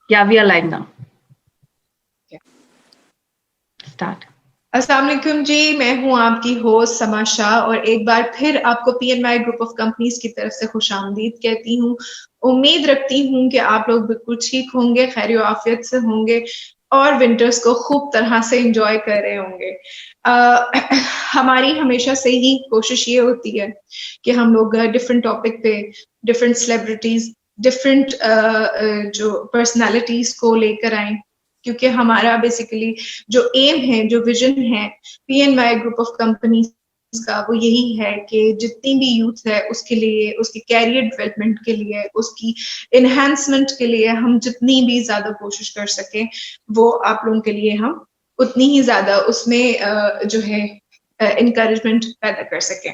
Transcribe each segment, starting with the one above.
Yeah, we are live now. Start. अस्सलाम वालेकुम जी, मैं हूं आपकी होस्ट समा शाह और एक बार फिर आपको PNY ग्रुप ऑफ कंपनीज की तरफ से खुशामदीद कहती हूं। उम्मीद रखती हूं कि आप लोग बिल्कुल ठीक होंगे, खैर आफियत से होंगे और विंटर्स को खूब तरह से एंजॉय कर रहे होंगे। हमारी हमेशा से ही कोशिश ये होती है कि हम लोग डिफरेंट टॉपिक पे डिफरेंट सेलिब्रिटीज, डिफरेंट जो पर्सनालिटीज को लेकर आए, क्योंकि हमारा बेसिकली जो एम है, जो विजन है PNY ग्रुप ऑफ कंपनीज का, वो यही है कि जितनी भी यूथ है उसके लिए, उसकी कैरियर डेवलपमेंट के लिए, उसकी इनहेंसमेंट के लिए हम जितनी भी ज्यादा कोशिश कर सके वो आप लोगों के लिए हम उतनी ही ज्यादा उसमें जो है इनकरेजमेंट पैदा कर सके।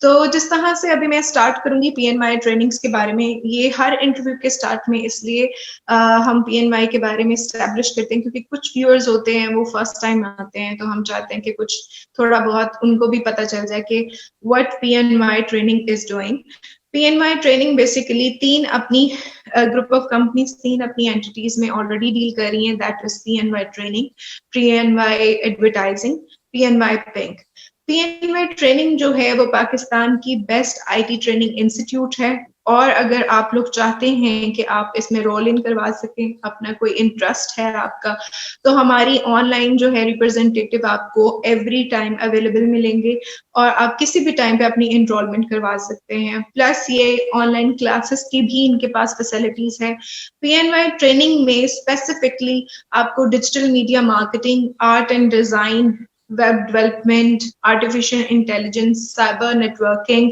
तो जिस तरह से अभी मैं स्टार्ट करूंगी PNY ट्रेनिंग्स के बारे में, ये हर इंटरव्यू के स्टार्ट में इसलिए हम PNY के बारे में एस्टैब्लिश करते हैं क्योंकि कुछ व्यूअर्स होते हैं वो फर्स्ट टाइम आते हैं, तो हम चाहते हैं कि कुछ थोड़ा बहुत उनको भी पता चल जाए कि what PNY training is doing. PNY training basically तीन अपनी ग्रुप ऑफ कंपनीज, तीन अपनी एंटिटीज में ऑलरेडी डील कर रही हैं, that is PNY training, PNY advertising, PNY pink. PNY training जो है वो पाकिस्तान की बेस्ट IT ट्रेनिंग इंस्टीट्यूट है और अगर आप लोग चाहते हैं कि आप इसमें रोल इन करवा सकें, अपना कोई इंटरेस्ट है आपका, तो हमारी ऑनलाइन जो है रिप्रेजेंटेटिव आपको एवरी टाइम अवेलेबल मिलेंगे और आप किसी भी टाइम पे अपनी एनरोलमेंट करवा सकते हैं। प्लस ये ऑनलाइन क्लासेस की भी इनके पास फैसिलिटीज है। PNY ट्रेनिंग में स्पेसिफिकली आपको digital media marketing, art and design, web development, artificial intelligence, cyber networking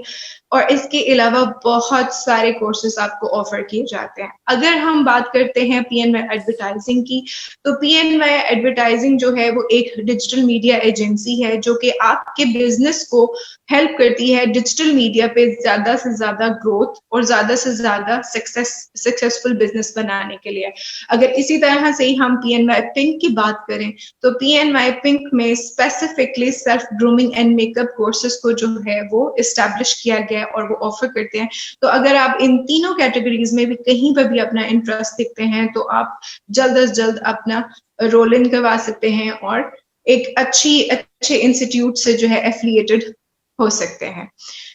और इसके अलावा बहुत सारे कोर्सेज आपको ऑफर किए जाते हैं। अगर हम बात करते हैं PNY एडवर्टाइजिंग की, तो PNY एडवर्टाइजिंग जो है वो एक डिजिटल मीडिया एजेंसी है जो कि आपके बिजनेस को हेल्प करती है डिजिटल मीडिया पे ज्यादा से ज्यादा ग्रोथ और ज्यादा से ज्यादा सक्सेसफुल बिजनेस बनाने के लिए। अगर इसी तरह से ही हम PNY पिंक की बात करें, तो PNY पिंक में specifically self grooming and makeup courses को जो है वो इस्टेब्लिश किया गया और वो ऑफर करते हैं। तो अगर आप इन तीनों कैटेगरीज में भी कहीं पर भी अपना इंटरेस्ट दिखते हैं तो आप जल्द से जल्द अपना रोल इन करवा सकते हैं और एक अच्छे इंस्टीट्यूट से जो है एफिलिएटेड हो सकते हैं।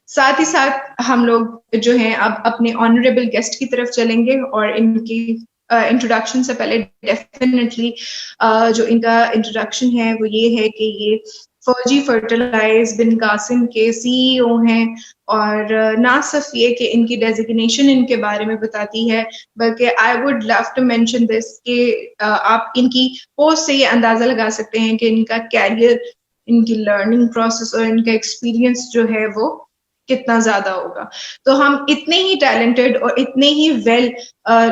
साथ ही साथ हम लोग जो है अब अपने ऑनरेबल गेस्ट की तरफ चलेंगे और इनकी इंट्रोडक्शन से पहले डेफिनेटली जो इनका इंट्रोडक्शन है वो ये है कि ये फौजी फर्टिलाइज बिन कासिम के CEO हैं और ना सिर्फ ये कि इनकी डेजिग्नेशन इनके बारे में बताती है, बल्कि I would love to mention this कि आप इनकी पोस्ट से ये अंदाजा लगा सकते हैं कि इनका कैरियर, इनकी लर्निंग प्रोसेस और इनका एक्सपीरियंस जो है वो कितना ज्यादा होगा। तो हम इतने ही टैलेंटेड और इतने ही वेल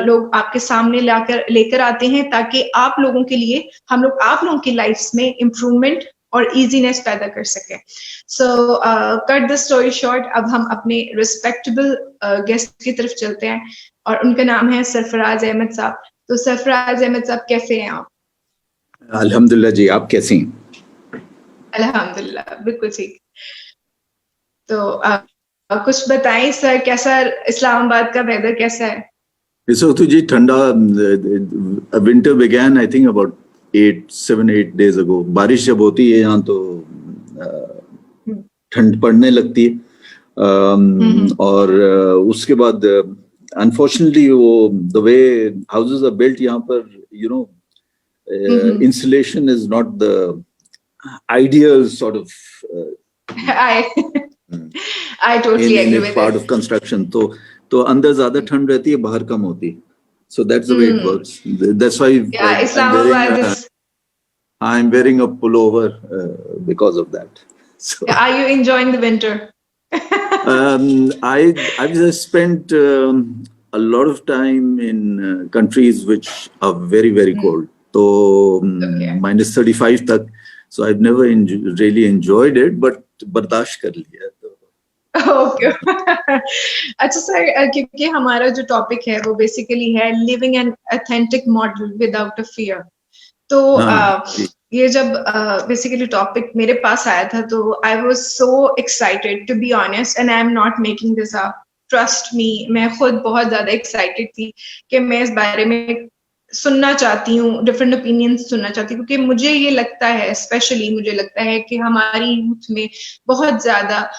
लोग आपके सामने लेकर आते हैं ताकि आप लोगों के लिए, हम लोग आप लोगों की लाइफ में इम्प्रूवमेंट और इजीनेस पैदा कर सके। So cut the story short, अब हम अपने रिस्पेक्टेबल गेस्ट की तरफ चलते हैं और उनका नाम है सरफराज अहमद साहब। तो सरफराज अहमद साहब, कैसे हैं आप? अल्हम्दुलिल्लाह जी, आप कैसी हैं? अल्हम्दुलिल्लाह, बिल्कुल ठीक। तो कुछ बताएं सर, कैसा इस्लामाबाद का वेदर कैसा है? इस वक्त जी ठंडा, winter began I think about 7-8 days ago। बारिश जब होती है यहाँ तो ठंड पड़ने लगती है और उसके बाद अनफॉर्चुनेटली वो the way houses are built यहाँ पर, you know, insulation is not the ideal sort of I totally agree with part of construction। तो अंदर ज्यादा ठंड रहती है, बाहर कम होती है। So that's the way it works. That's why I'm wearing a pullover because of that. So, are you enjoying the winter? I've just spent a lot of time in countries which are very, very cold. So minus 35 tak. So I've never really enjoyed it, but बर्दाश्त कर लिया। Okay अच्छा sir, क्योंकि हमारा जो topic है वो basically है living an authentic model without a fear. तो ये जब बेसिकली टॉपिक मेरे पास आया था तो I was so excited, to be honest, and I am not making this up, trust me, मैं खुद बहुत ज्यादा एक्साइटेड थी कि मैं इस बारे में सुनना चाहती हूँ, डिफरेंट ओपिनियंस सुनना चाहती हूँ, क्योंकि मुझे ये लगता है, स्पेशली मुझे लगता है कि हमारी यूथ में बहुत ज्यादा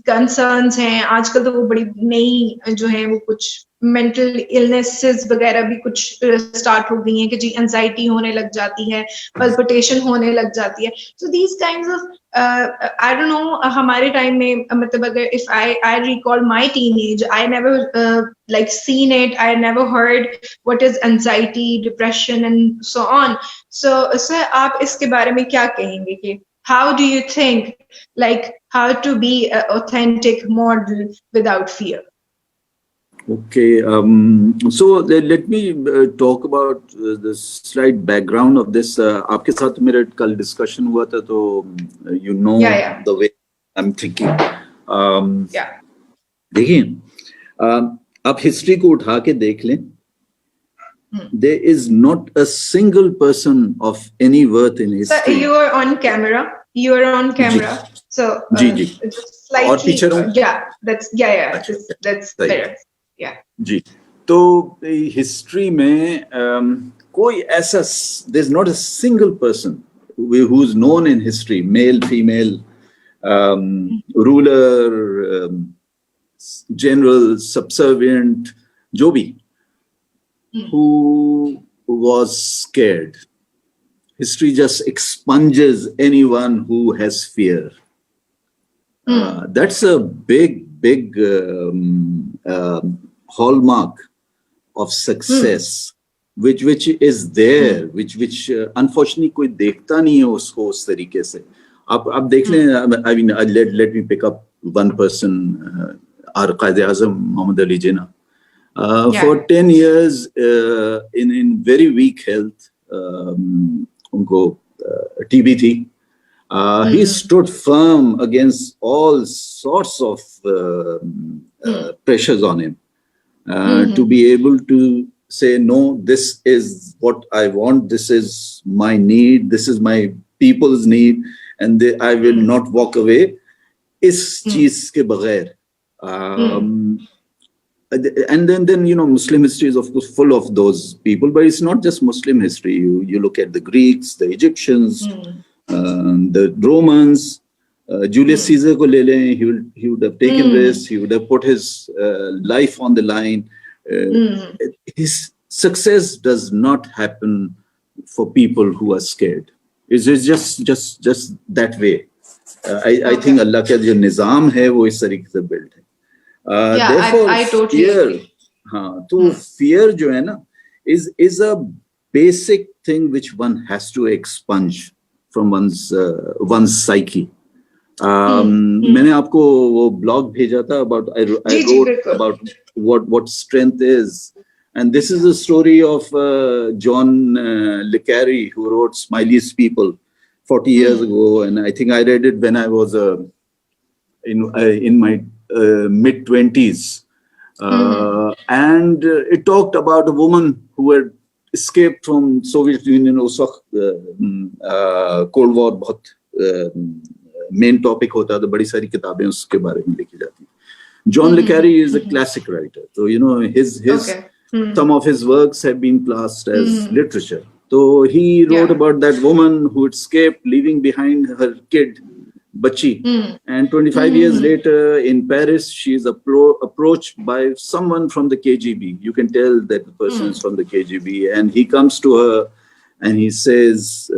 कंसर्न्स हैं आजकल। तो वो बड़ी नई जो है वो कुछ मेंटल इलनेसेस वगैरह भी कुछ स्टार्ट हो गई हैं कि जी एंजाइटी होने लग जाती है, पल्पिटेशन होने लग जाती है। So these kinds of I don't know, हमारे टाइम में मतलब अगर if I recall my teenage, I never like seen it, I never heard what is anxiety, depression and so on. So sir, आप इसके बारे में क्या कहेंगे कि how do you think like how to be an authentic model without fear? Okay, so let me talk about the slight background of this. आपके साथ मेरा कल discussion हुआ था, तो you know the way I'm thinking. देखिए, आप history को उठा के देख लें, there is not a single person of any worth in history. So you are on camera. You are on camera. So ji slightly, और पीछे that's better. Yeah. जी, तो हिस्ट्री में कोई ऐसा, there's not a single person who's known in history, male, female, ruler, general, subservient, जो भी, who was scared. History just expunges anyone who has fear. That's a big hallmark of success, which is there, which unfortunately कोई देखता नहीं है उसको उस तरीके से. आप देख लें, I mean, let me pick up one person. Our Qaid-e-Azam Muhammad Ali Jinnah, for 10 years in very weak health, उनको TB थी. He stood firm against all sorts of pressures on him to be able to say, no, this is what I want, this is my need, this is my people's need, and I will not walk away इस चीज के बगैर. And then you know, Muslim history is of course full of those people, but it's not just Muslim history. You look at the Greeks, the Egyptians, the Romans. Julius Caesar ko le lein, he would have taken risks, he would have put his life on the line. His success does not happen for people who are scared. It's just that way. I think Allah का जो निज़ाम है वो इस तरीके से built है. Therefore, I totally agree. हाँ, तो fear जो है ना is a basic thing which one has to expunge from one's psyche. मैंने आपको वो blog भेजा था about I wrote about what strength is, and this is a story of John Le Carre, who wrote Smiley's People 40 years ago, and I think I read it when I was in my mid-20s. And it talked about a woman who had escaped from Soviet Union. उस वक्त Cold War बहुत main topic होता था, बड़ी सारी किताबें उसके बारे में लिखी जाती. John Le Carre is a classic writer, so you know his some of his works have been classed as literature. So he wrote about that woman who escaped, leaving behind her kid, Bachi. And 25 years later in Paris, she is approached by someone from the KGB. You can tell that the person is from the KGB. And he comes to her and he says,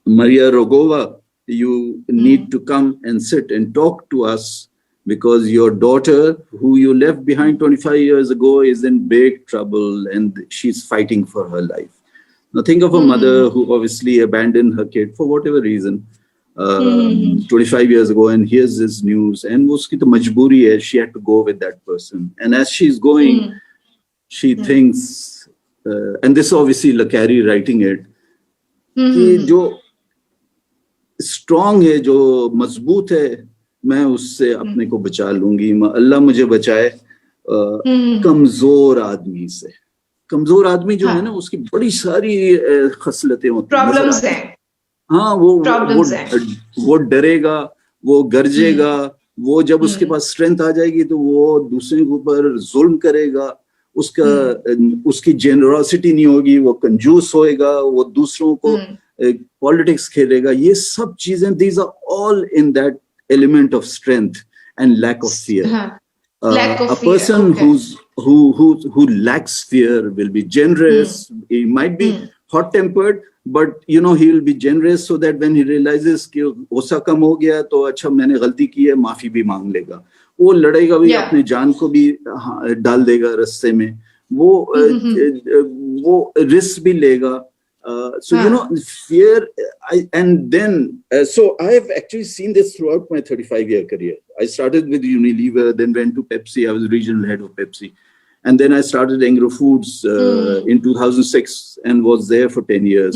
Maria Rogova, you need to come and sit and talk to us, because your daughter, who you left behind 25 years ago, is in big trouble and she's fighting for her life. Now think of a mother who obviously abandoned her kid for whatever reason 25 years ago, and here's this news, and uski to majburi hai, she had to go with that person. And as she's going, she thinks, and this is obviously Le Carre writing it, कि जो strong है, जो मजबूत है, मैं उससे अपने को बचा लूंगी. अल्लाह मुझे बचाए कमजोर आदमी से. कमजोर आदमी जो है ना, उसकी बड़ी सारी खसलतें होती हैं, प्रॉब्लम्स हैं. हाँ, वो डरेगा, वो गरजेगा, वो जब उसके पास स्ट्रेंथ आ जाएगी तो वो दूसरे के ऊपर जुल्म करेगा, उसकी जेनरोसिटी नहीं होगी, वो कंजूस होएगा, वो दूसरों को पॉलिटिक्स खेलेगा, ये सब चीजें, these are all in that element of strength and lack of fear. A person who lacks fear will be generous. He might be hot-tempered, but he will be generous so that when he realizes कि गुस्सा कम हो गया तो अच्छा मैंने गलती की है, माफी भी मांग लेगा. वो लड़ेगा भी, अपने जान को भी डाल देगा रास्ते में, वो रिस्क भी लेगा. So fear, and then so I have actually seen this throughout my 35-year career. I started with Unilever, then went to Pepsi. I was regional head of Pepsi, and then I started Engro Foods in 2006 and was there for 10 years.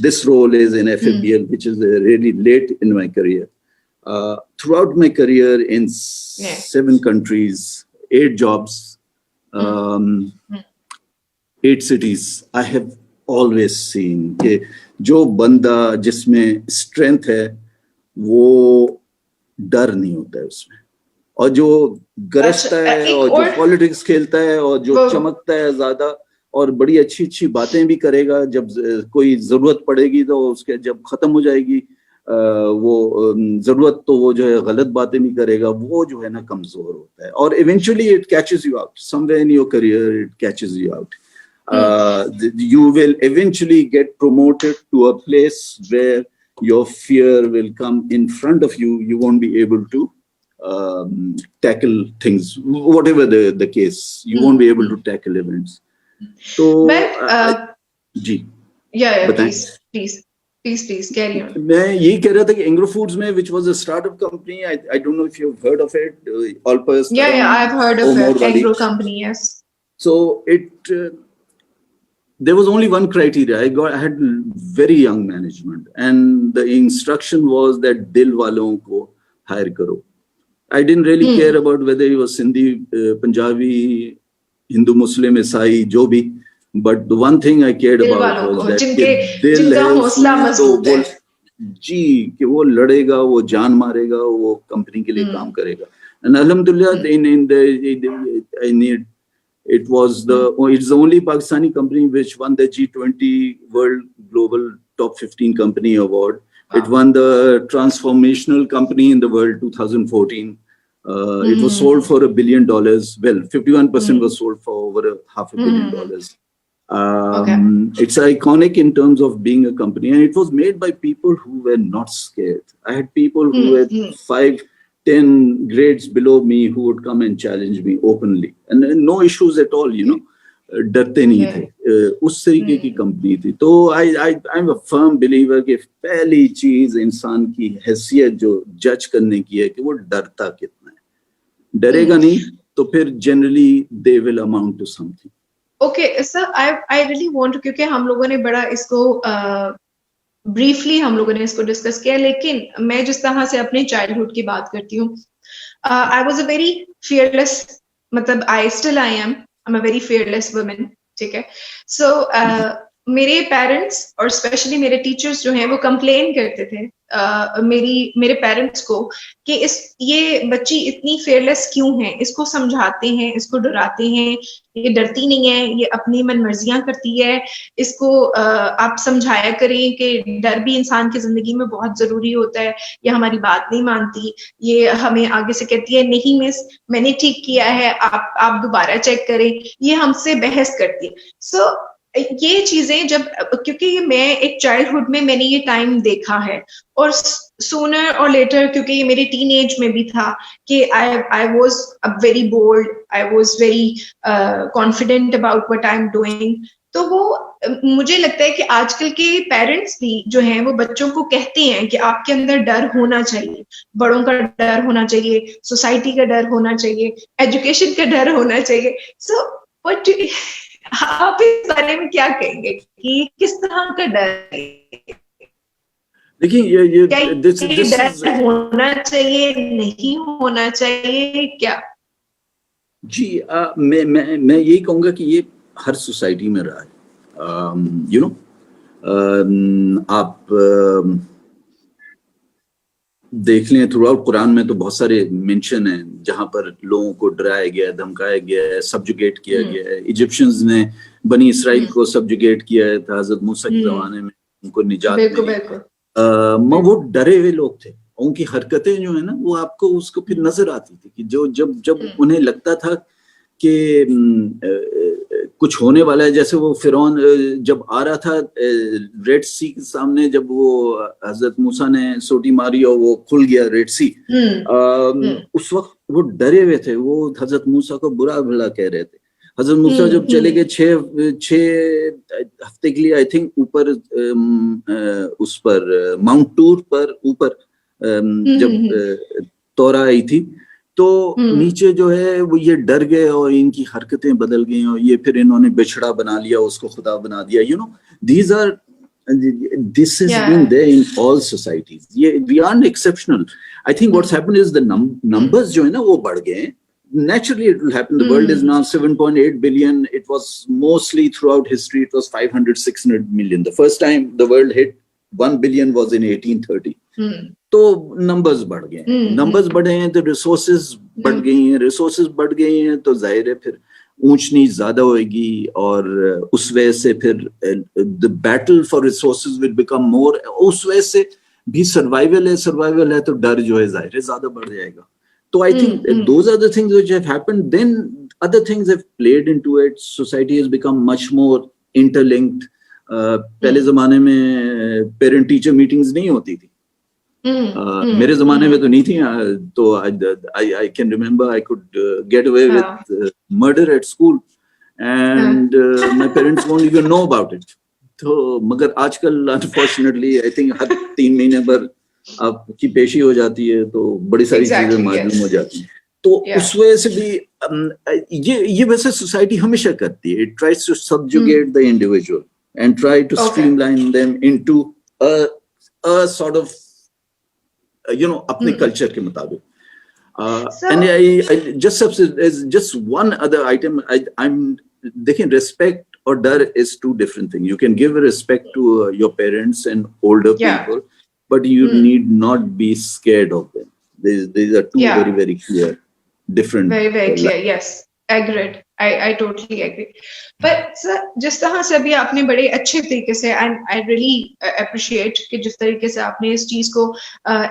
This role is in FFBL, which is really late in my career. Throughout my career in 7 countries, 8 jobs. 8 cities, I have always seen कि जो बंदा जिसमें strength है वो डर नहीं होता है उसमें, और जो गरजता है और जो पॉलिटिक्स खेलता है और जो चमकता है ज्यादा और बड़ी अच्छी अच्छी बातें भी करेगा, जब कोई जरूरत पड़ेगी तो उसके जब खत्म हो जाएगी वो जरूरत तो वो जो है गलत बातें भी करेगा, वो जो है ना कमजोर होता है, और eventually it catches you out somewhere in your career, it catches you out. You will eventually get promoted to a place where your fear will come in front of you. You won't be able to tackle things, whatever the case. You won't be able to tackle events. So, जी, please carry on. मैं यही कह रहा था कि Engro Foods में, which was a startup company, I don't know if you've heard of it. Allpers. I've heard of it. Engro company, yes. So there was only one criteria. I had very young management, and the instruction was that dil walon ko hire karo. I didn't really care about whether he was Sindhi, Punjabi, Hindu, Muslim, Isai, jo bhi. But the one thing I cared about was that जिनका हौसला मजबूत है, जी, कि वो लड़ेगा, वो जान मारेगा, वो कंपनी के लिए काम करेगा. And alhamdulillah, it's the only Pakistani company which won the G20 World Global Top 15 Company Award. It won the Transformational Company in the World 2014. It was sold for $1 billion. Well, 51% was sold for over $500 million. It's iconic in terms of being a company, and it was made by people who were not scared. I had people who were 5-10 grades below me who would come and challenge me openly, and no issues at all, डरते नहीं थे. उस तरीके की company थी. तो I'm a firm believer कि पहली चीज इंसान की हैसियत जो जज करने की है कि वो डरता कितना है. डरेगा नहीं तो फिर generally they will amount to something. Okay, sir, I really want to, क्योंकि हम लोगों ने बड़ा इसको ब्रीफली हम लोगों ने इसको डिस्कस किया, लेकिन मैं जिस तरह से अपने चाइल्डहुड की बात करती हूँ, I was a very fearless, मतलब I am a very fearless woman, ठीक है. सो मेरे पेरेंट्स और स्पेशली मेरे टीचर्स जो हैं वो कंप्लेन करते थे मेरे पेरेंट्स को कि ये बच्ची इतनी फेयरलेस क्यों है, इसको समझाते हैं, इसको डराते हैं, ये डरती नहीं है, ये अपनी मनमर्जियां करती है, इसको आप समझाया करें कि डर भी इंसान की जिंदगी में बहुत जरूरी होता है, ये हमारी बात नहीं मानती, ये हमें आगे से कहती है नहीं मिस मैंने ठीक किया है, आप दोबारा चेक करें, ये हमसे बहस करती है. सो ये चीजें जब, क्योंकि मैं एक चाइल्डहुड में मैंने ये टाइम देखा है, और सूनर और लेटर, क्योंकि ये मेरे टीन एज में भी था कि I was very bold, I was very confident about what I am doing. तो वो मुझे लगता है कि आजकल के पेरेंट्स भी जो हैं वो बच्चों को कहते हैं कि आपके अंदर डर होना चाहिए, बड़ों का डर होना चाहिए, सोसाइटी का डर होना चाहिए, एजुकेशन का डर होना चाहिए. सो व्हाट आप इस बारे में क्या कहेंगे कि किस तरह का डर है? देखिए ये डर होना चाहिए, नहीं होना चाहिए, क्या? जी, मैं यही कहूंगा कि ये हर सोसाइटी में रहा है. आप देख लें थ्रू आउट कुरान में तो बहुत सारे मेंशन हैं जहां पर लोगों को डराया गया, धमकाया गया है, सब्जुगेट किया गया है। इजिप्शियंस ने बनी इसराइल को सब्जुगेट किया है था हजरत मूसा के जमाने में, उनको निजात मिली। वो डरे हुए लोग थे, उनकी हरकतें जो है ना वो आपको उसको फिर नजर आती थी कि जो जब उन्हें लगता था कि कुछ होने वाला है, जैसे वो फिरौन जब आ रहा था रेड सी के सामने, जब वो हजरत मूसा ने सोटी मारी और वो खुल गया रेड सी, उस वक्त वो डरे हुए थे, वो हजरत मूसा को बुरा भला कह रहे थे। हजरत मूसा जब चले गए 6 हफ्ते के लिए आई थिंक ऊपर उस पर माउंट टूर पर ऊपर जब तौरा आई थी, तो नीचे जो है वो ये डर गए और इनकी हरकतें बदल गई और ये फिर इन्होंने बिछड़ा बना लिया, उसको खुदा बना दिया। You know this has been there in all societies. We aren't exceptional. I think what's happened is the numbers जो है ना वो बढ़ गए हैं. Naturally it will happen. The world is now 7.8 billion. It was mostly throughout history it was 500-600 million. The first time the world hit 1 billion was in 1830. तो numbers बढ़ गए, नंबर्स बढ़े हैं तो रिसोर्सेज बढ़ गई हैं, रिसोर्सेज बढ़ गई हैं तो जाहिर है फिर ऊंच नीच ज्यादा होगी और उस वजह से फिर the battle for resources will become more, उस वजह से भी सर्वाइवल है तो डर जो है जाहिर है ज्यादा बढ़ जाएगा। तो I think those are the things which have happened, then other things have played into it. Society has become much more interlinked. पहले जमाने में पेरेंट टीचर मीटिंग्स नहीं होती थी, मेरे जमाने में तो नहीं थी, तो I can remember I could get away with murder at school and my parents won't even know about it. तो मगर आजकल unfortunately I think हर 3 महीने पर आपकी पेशी हो जाती है तो बड़ी सारी चीजें मालूम हो जाती हैं। तो उस वजह से भी ये वैसे सोसाइटी हमेशा करती है, it tries to subjugate the individual and try to streamline them into a sort of अपने कल्चर के मुताबिक। And I just one other item. I'm देखिए, respect or डर is 2 different things. You can give respect to your parents and older people, but you need not be scared of them. These are 2 very, very clear, different. Very, very clear. Yes, agreed. I totally agree. But sir, जिस तरह से अभी आपने बड़े अच्छे तरीके से, and I really appreciate कि जिस तरीके से आपने इस चीज को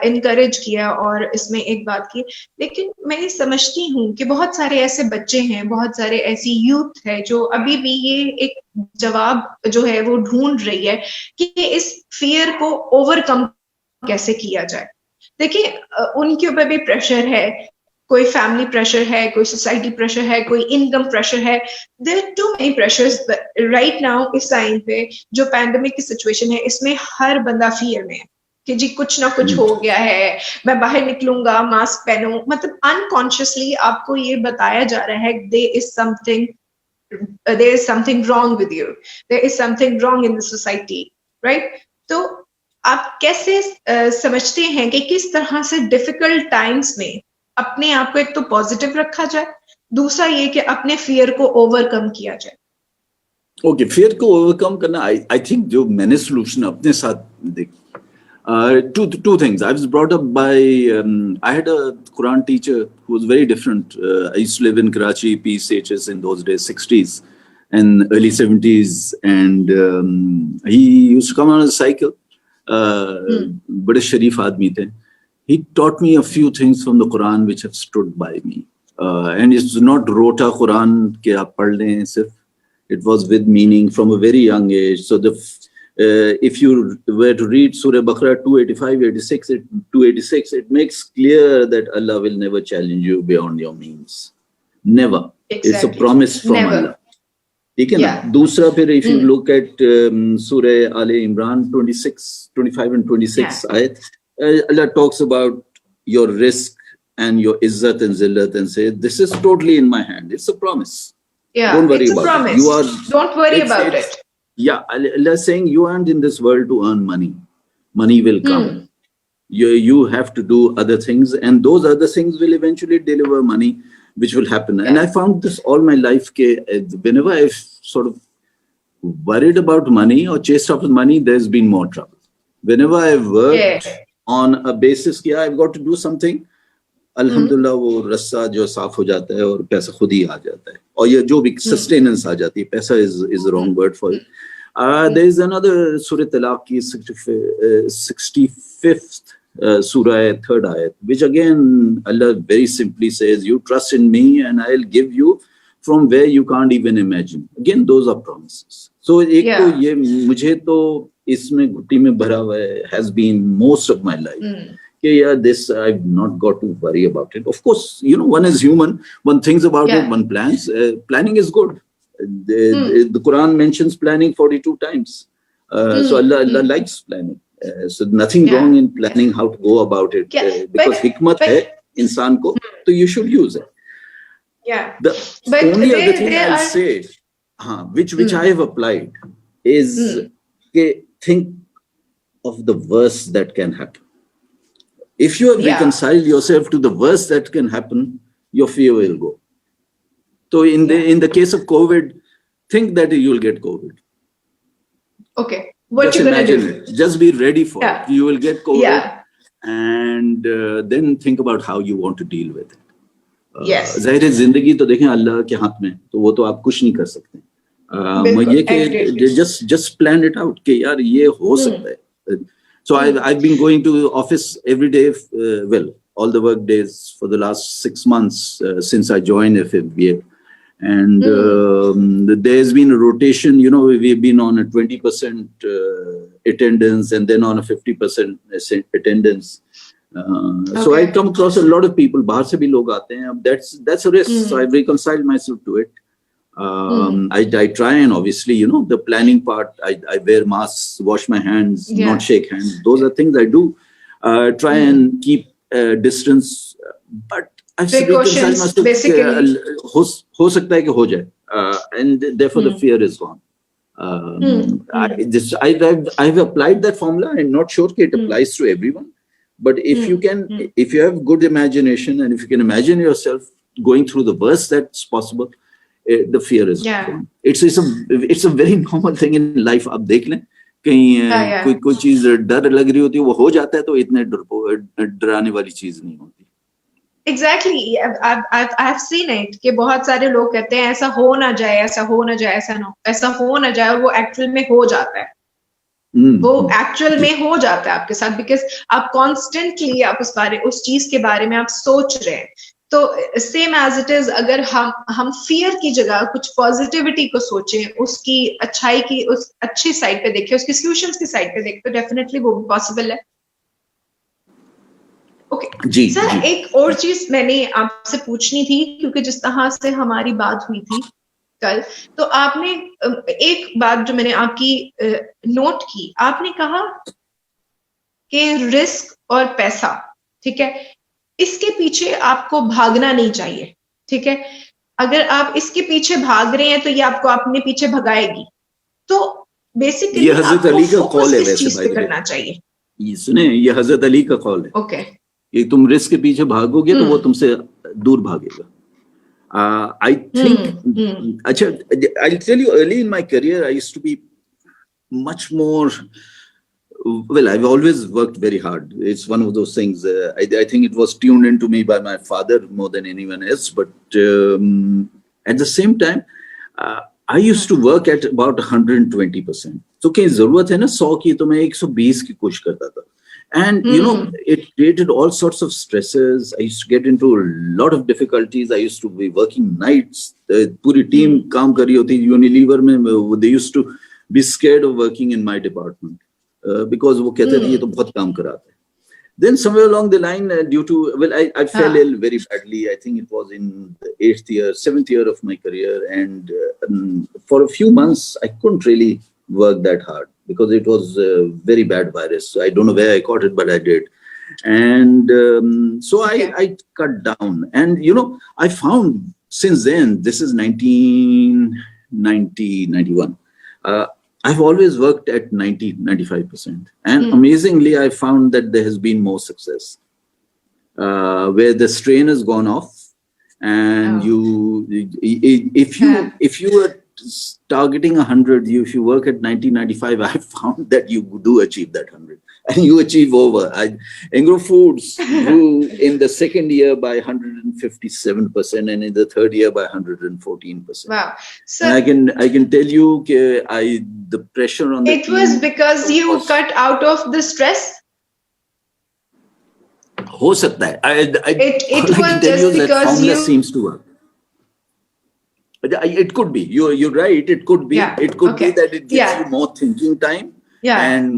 encourage किया और इसमें एक बात की, लेकिन मैं ये समझती हूँ कि बहुत सारे ऐसे बच्चे हैं, बहुत सारे ऐसी यूथ है जो अभी भी ये एक जवाब जो है वो ढूंढ रही है कि इस फियर को ओवरकम कैसे किया जाए। देखिए, उनके ऊपर भी प्रेशर है, कोई फैमिली प्रेशर है, कोई सोसाइटी प्रेशर है, कोई इनकम प्रेशर है। There are too many pressures right now. इस टाइम पे जो पैंडेमिक की सिचुएशन है, इसमें हर बंदा फियर में है कि जी कुछ ना कुछ हो गया है, मैं बाहर निकलूंगा, मास्क पहनूं, मतलब अनकॉन्शियसली आपको ये बताया जा रहा है there is something wrong with you, there is something wrong in the society, right? तो आप कैसे समझते हैं कि किस तरह से डिफिकल्ट टाइम्स में अपने आप को एक तो पॉजिटिव रखा जाए, दूसरा ये कि अपने फियर को ओवरकम किया जाए? ओके, फियर को ओवरकम करना, आई थिंक जो मैंने सोल्यूशन अपने साथ देख, two things. I was brought up by I had a Quran teacher who was very different. I used to live in Karachi, PCHS in those days, 60s and early 70s, and he used to come on a cycle. बड़े शरीफ आदमी थे. He taught me a few things from the Quran which have stood by me. And it's not rota Quran ke aap pad lein sirf. It was with meaning from a very young age. So if you were to read Surah Baqarah 286, it makes clear that Allah will never challenge you beyond your means. Never. Exactly. It's a promise from Allah. ठीक है ना? दूसरा फिर if you look at Surah Al Imran 25 and 26 ayat, Allah talks about your risk and your izzat and zillat and say, this is totally in my hand. It's a promise. Yeah, don't worry it's about a promise. it. Don't worry about it. Yeah, Allah is saying you aren't in this world to earn money. Money will come. You have to do other things, and those other things will eventually deliver money, which will happen. And I found this all my life. Whenever I've sort of worried about money or chased after money, there's been more trouble. Whenever I've worked on a basis कि I've got to do something, अल्हम्दुलिल्लाह वो रस्सा जो साफ हो जाता है और पैसा खुद ही आ जाता है, और ये जो भी सस्टेनेंस आ जाती है, पैसा is the wrong word for it. There is another Surah Talaq की 65th surah, 3rd ayat, which again Allah very simply says, you trust in me and I'll give you from where you can't even imagine. Again, those are promises. So एक तो ये मुझे तो इसमें घुट्टी में भरा हुआ है, has been most of my life. Yeah, this I've not got to worry about it. Of course, you know, one is human, one thinks about it, one plans. Planning is good. The Quran mentions planning 42 times. So Allah likes planning. So nothing wrong in planning how to go about it. Because hikmat hai insan ko, so you should use it. Yeah. The only other thing I'll say, which I have applied, is think of the worst that can happen. If you have reconciled yourself to the worst that can happen, your fear will go. So in the case of COVID, think that you'll get COVID. Okay. What you gonna do? Just be ready for it. You will get COVID, and then think about how you want to deal with it. Yes. ज़ाहिर है जिंदगी तो देखें अल्लाह के हाथ में, तो वो तो आप कुछ नहीं कर सकते. ये कि just plan it out कि यार ये हो सकता है. So I've been going to office every day, all the work days for the last 6 months since I joined FFBA. And there's been a rotation, you know, we've been on a 20% attendance and then on a 50% attendance. So I come across a lot of people, बाहर से भी लोग आते हैं. That's a risk. So I've reconciled myself to it. I try and obviously, you know, the planning part, I wear masks, wash my hands, not shake hands. Those are things I do. Try and keep distance, but I've reconciled myself. Basically, हो सकता है कि हो जाए, and therefore the fear is gone. I've applied that formula. I'm not sure that it applies to everyone, but if you can, if you have good imagination and if you can imagine yourself going through the worst that's possible, the fear is gone. It's a very normal thing in life. आप देख लें कहीं कोई चीज डर लग रही होती है, वो हो जाता है तो इतने डराने वाली चीज नहीं होती. Exactly. I've seen it कि बहुत सारे लोग कहते हैं ऐसा हो ना जाए, ऐसा हो ना जाए, ऐसा हो ना जाए, और वो एक्चुअल में हो जाता है. वो एक्चुअल में हो जाता है आपके साथ, बिकॉज आप कॉन्स्टेंटली आप उस चीज के बारे में आप सोच रहे हैं. तो सेम एज इट इज, अगर हम फियर की जगह कुछ पॉजिटिविटी को सोचें, उसकी अच्छाई की, उस अच्छी साइड पे देखें, उसकी सॉल्यूशंस की साइड पे देखें, तो डेफिनेटली वो भी पॉसिबल है. ओके सर, एक और चीज मैंने आपसे पूछनी थी, क्योंकि जिस तरह से हमारी बात हुई थी कल, तो आपने एक बात जो मैंने आपकी नोट की, आपने कहा कि रिस्क और पैसा, ठीक है, इसके पीछे आपको भागना नहीं चाहिए. ठीक है, अगर आप इसके पीछे भाग रहे हैं तो ये आपको अपने पीछे भगाएगी. तो बेसिकली ये हजरत अली का कॉल है, वैसे पे करना चाहिए. ये सुने, ये हजरत अली का कॉल है. ओके, ये तुम रिस्क के पीछे भागोगे तो वो तुमसे दूर भागेगा. I think, I'll tell you, early in my career, I used to be much more, well, I've always worked very hard. It's one of those things. I think it was tuned into me by my father more than anyone else. But at the same time, I used to work at about 120%. So कहीं जरूरत है ना 100 की, तो मैं 120 की कोशिश करता था. And, you know, it created all sorts of stresses. I used to get into a lot of difficulties. I used to be working nights. Puri team काम कर रही होती Unilever में. They used to be scared of working in my department because वो कहते थे ये तो बहुत काम कराते हैं. Then somewhere along the line, due to, well, I fell ill very badly. I think it was in the 7th year of my career. And for a few months, I couldn't really work that hard, because it was a very bad virus. I don't know where I caught it, but I did. And so I cut down. And, you know, I found since then, this is 1990, 91, I've always worked at 90-95%. And amazingly, I found that there has been more success, where the strain has gone off. And if you are targeting 100, if you work at 90-95, I found that you do achieve that 100 and you achieve over. Engro Foods grew in the second year by 157% and in the third year by 114%. Wow. So and I can tell you the pressure on the it was because you cut out of the stress. हो सकता है. It was just because you seems to work. It could be. You're right. It could be. Yeah. It could be that it gives you more thinking time and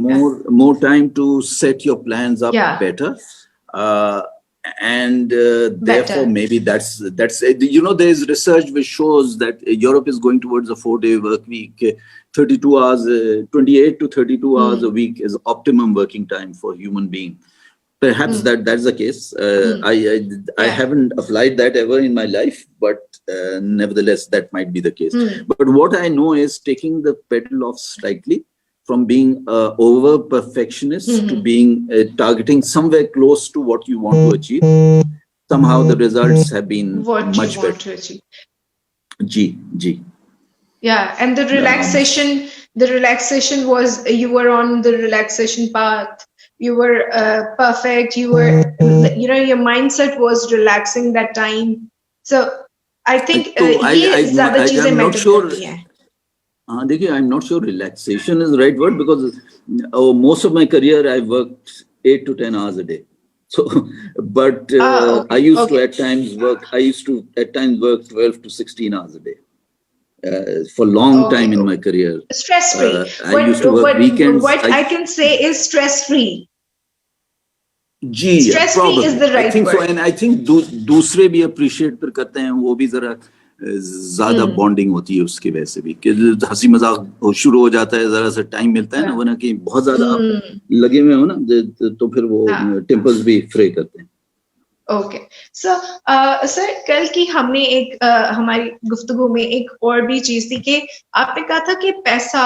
more time to set your plans up better. And therefore, maybe that's there is research which shows that Europe is going towards a 4-day work week. 32 hours, 28 to 32 hours a week is optimum working time for human being. Perhaps that's the case. I haven't applied that ever in my life, but nevertheless, that might be the case. But what I know is taking the pedal off slightly from being over perfectionist to being targeting somewhere close to what you want to achieve. Somehow the results have been much better. G. Yeah, and the relaxation was, you were on the relaxation path. You were perfect. You were, your mindset was relaxing that time. So I think I'm not sure. I'm not sure relaxation is the right word, because most of my career I worked 8 to 10 hours a day. So, but I used to at times work 12 to 16 hours a day. For a long time in my career. Stress-free. I used to work weekends. What I can say is stress-free. Stress-free is the right word. So, and I think दूसरे भी appreciate करते हैं, वो भी जरा ज़्यादा bonding होती है उसके वजह से भी, कि हंसी मजाक शुरू हो जाता है, जरा सा टाइम मिलता है ना, वरना कि बहुत ज़्यादा आप लगे हुए हो ना, तो फिर वो tempers भी fray करते हैं. ओके, सो सर, कल की हमने हमारी गुफ्तगू में एक और भी चीज थी कि आपने कहा था कि पैसा,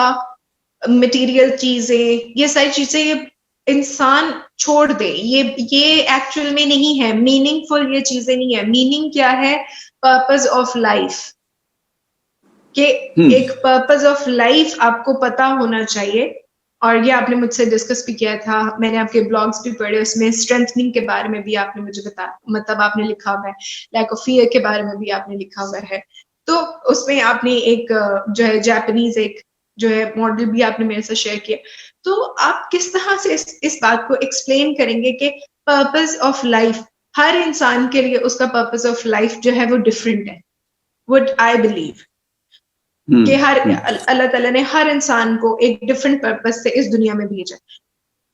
मटेरियल चीजें, ये सारी चीजें ये इंसान छोड़ दे, ये एक्चुअल में नहीं है, मीनिंगफुल ये चीजें नहीं है. मीनिंग क्या है? Purpose of life. कि एक पर्पस ऑफ लाइफ आपको पता होना चाहिए. और ये आपने मुझसे डिस्कस भी किया था, मैंने आपके ब्लॉग्स भी पढ़े, उसमें स्ट्रेंथनिंग के बारे में भी आपने मुझे बताया, मतलब आपने लिखा हुआ है, लैक ऑफ फियर के बारे में भी आपने लिखा हुआ है. तो उसमें आपने एक जो है जापानीज एक जो है मॉडल भी आपने मेरे साथ शेयर किया. तो आप किस तरह से इस बात को एक्सप्लेन करेंगे कि पर्पस ऑफ लाइफ, हर इंसान के लिए उसका पर्पस ऑफ लाइफ जो है वो डिफरेंट है. वुड आई बिलीव कि अल्लाह ताला ने हर इंसान को एक डिफरेंट पर्पस से इस दुनिया में भेजा.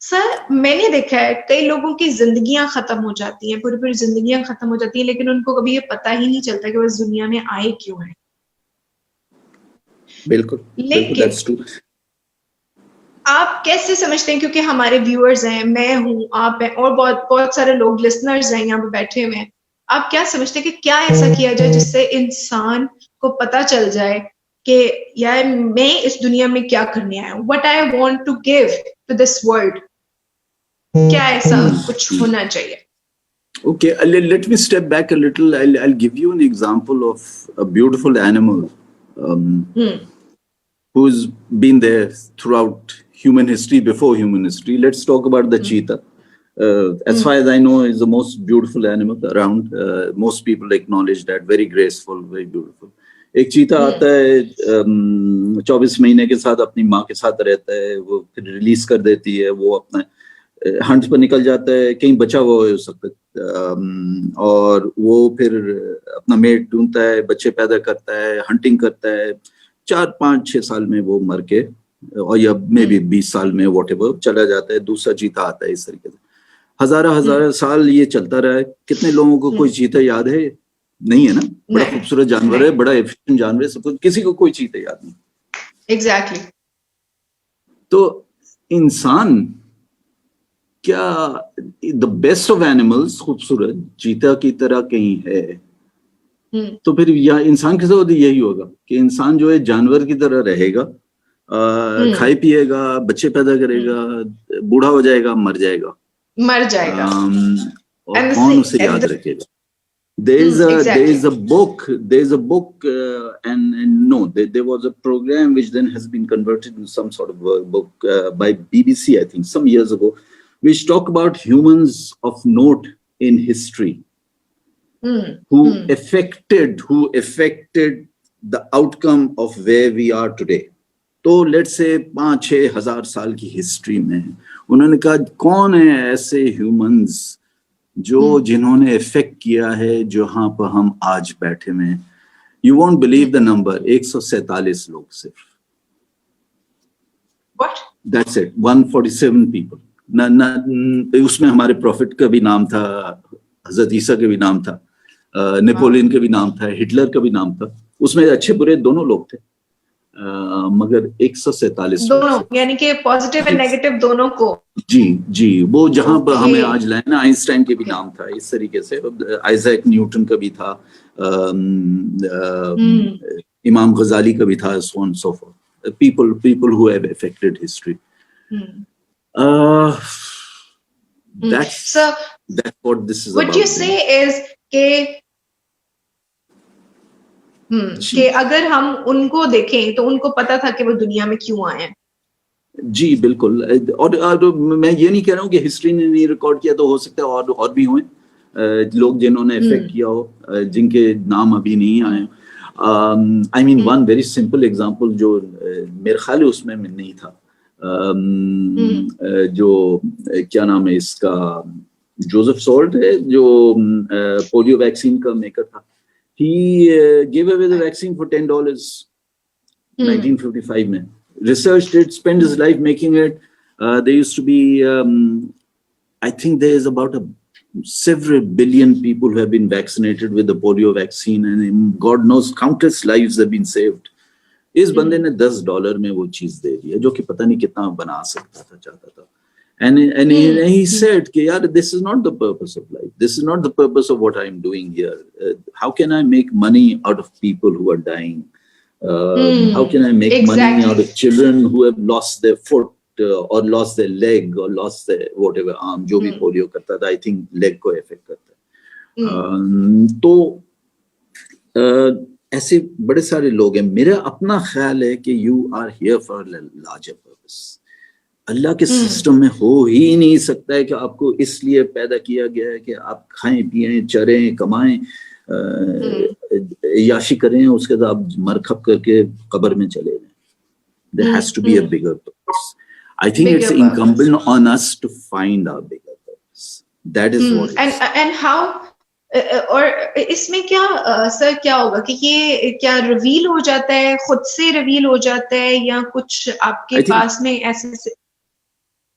सर, मैंने देखा है कई लोगों की जिंदगियां खत्म हो जाती हैं, पूरी जिंदगियां खत्म हो जाती हैं, लेकिन उनको कभी ये पता ही नहीं चलता कि वो इस दुनिया में आए क्यों हैं. बिल्कुल, लेकिन आप कैसे समझते हैं, क्योंकि हमारे व्यूअर्स हैं, मैं हूं, आप हैं, और बहुत सारे लोग लिसनर्स हैं यहाँ पे बैठे हुए हैं, आप क्या समझते हैं कि क्या ऐसा किया जाए जिससे इंसान को पता चल जाए कि यार मैं इस दुनिया में क्या करने आया हूँ, what I want to give to this world, क्या ऐसा कुछ होना चाहिए? Okay, let me step back a little. I'll give you an example of a beautiful animal who's been there throughout human history, before human history. Let's talk about the cheetah. As far as I know, is the most beautiful animal around. Most people acknowledge that. Very graceful, very beautiful. एक चीता आता है 24 महीने के साथ अपनी माँ के साथ रहता है, वो फिर रिलीज कर देती है, वो अपना हंट पर निकल जाता है, कहीं बचा हुआ है उस वक्त, और वो फिर अपना मेट ढूंढता है, बच्चे पैदा करता है, हंटिंग करता है. 4, 5, 6 साल में वो मर के, और या मे भी 20 साल में व्हाटएवर चला जाता है, दूसरा चीता आता है. इस तरीके से हजारा साल ये चलता रहा है. कितने लोगों को कोई चीता याद है? नहीं है ना. बड़ा खूबसूरत जानवर है, बड़ा एफिशिएंट जानवर है, सब किसी को कोई चीता याद नहीं. एग्जैक्टली. तो इंसान क्या द बेस्ट ऑफ एनिमल्स, खूबसूरत चीता की तरह कहीं है? तो फिर या इंसान के साथ यही होगा कि इंसान जो है जानवर की तरह रहेगा, खाए पिएगा, बच्चे पैदा करेगा, बूढ़ा हो जाएगा, मर जाएगा. और कौन उसे याद रखेगा? There is a book, and no, there was a program which then has been converted into some sort of book by BBC, I think, some years ago, which talk about humans of note in history who affected the outcome of where we are today. तो let's say 5-6 हजार साल की history में उन्होंने कहा कौन है ऐसे ह्यूमंस जो जिन्होंने इफेक्ट किया है जहां पर हम आज बैठे में. You won't believe the number, 147 लोग सिर्फ. What? That's it, 147 people. उसमें हमारे प्रॉफिट का भी नाम था, हजरत ईसा का भी नाम था, नेपोलियन का भी नाम था, हिटलर का भी नाम था. उसमें अच्छे बुरे दोनों लोग थे, मगर 147 दोनों, यानी कि पॉजिटिव एंड नेगेटिव दोनों को. जी, वो जहां पर हमें आज लाए ना, आइंस्टाइन के भी नाम था इस तरीके से, आइजैक न्यूटन का भी था, इमाम गजाली का भी था, so on and so forth. People who have affected history. That's what this is about. What you say is कि अगर हम उनको देखें तो उनको पता था कि वो दुनिया में क्यों आए हैं. जी बिल्कुल. और मैं ये नहीं कह रहा हूँ कि हिस्ट्री ने नहीं रिकॉर्ड किया, तो हो सकता है और भी हुए लोग जिन्होंने इफेक्ट किया हो, जिनके नाम अभी नहीं आए. I mean one very simple example जो मेरे ख्याल है उसमें नहीं था, जो क्या नाम है इसका, जोसेफ सॉल्ट है जो पोलियो वैक्सीन का मेकर था. He gave away the vaccine for $10, 1955 में. Researched it, spent his life making it. There used to be, I think there is about several billion people who have been vaccinated with the polio vaccine, and God knows countless lives have been saved. इस बंदे ने $10 में वो चीज दे दी है, जो कि पता नहीं कितना बना सकता था, चाहता था. And he said, this is not the purpose of life. This is not the purpose of what I'm doing here. How can I make money out of people who are dying? How can I make money out of children who have lost their foot or lost their leg or lost their whatever arm? जो भी polio करता था, I think leg को affect करता है. तो ऐसे बड़े सारे लोग हैं. मेरा अपना ख्याल है कि you are here for a larger purpose. अल्लाह के सिस्टम में हो ही नहीं सकता है कि आपको इसलिए पैदा किया गया है कि आप खाएं पिएं चरें कमाएं याशी करें, उसके बाद आप मरखप करके कब्र में चले जाएं. There has to be a bigger purpose. I think it's incumbent on us to find our bigger purpose. That is what. And how? और इसमें क्या सर क्या होगा कि ये क्या रिवील हो जाता है, खुद से रिवील हो जाता है, या कुछ आपके पास में ऐसे?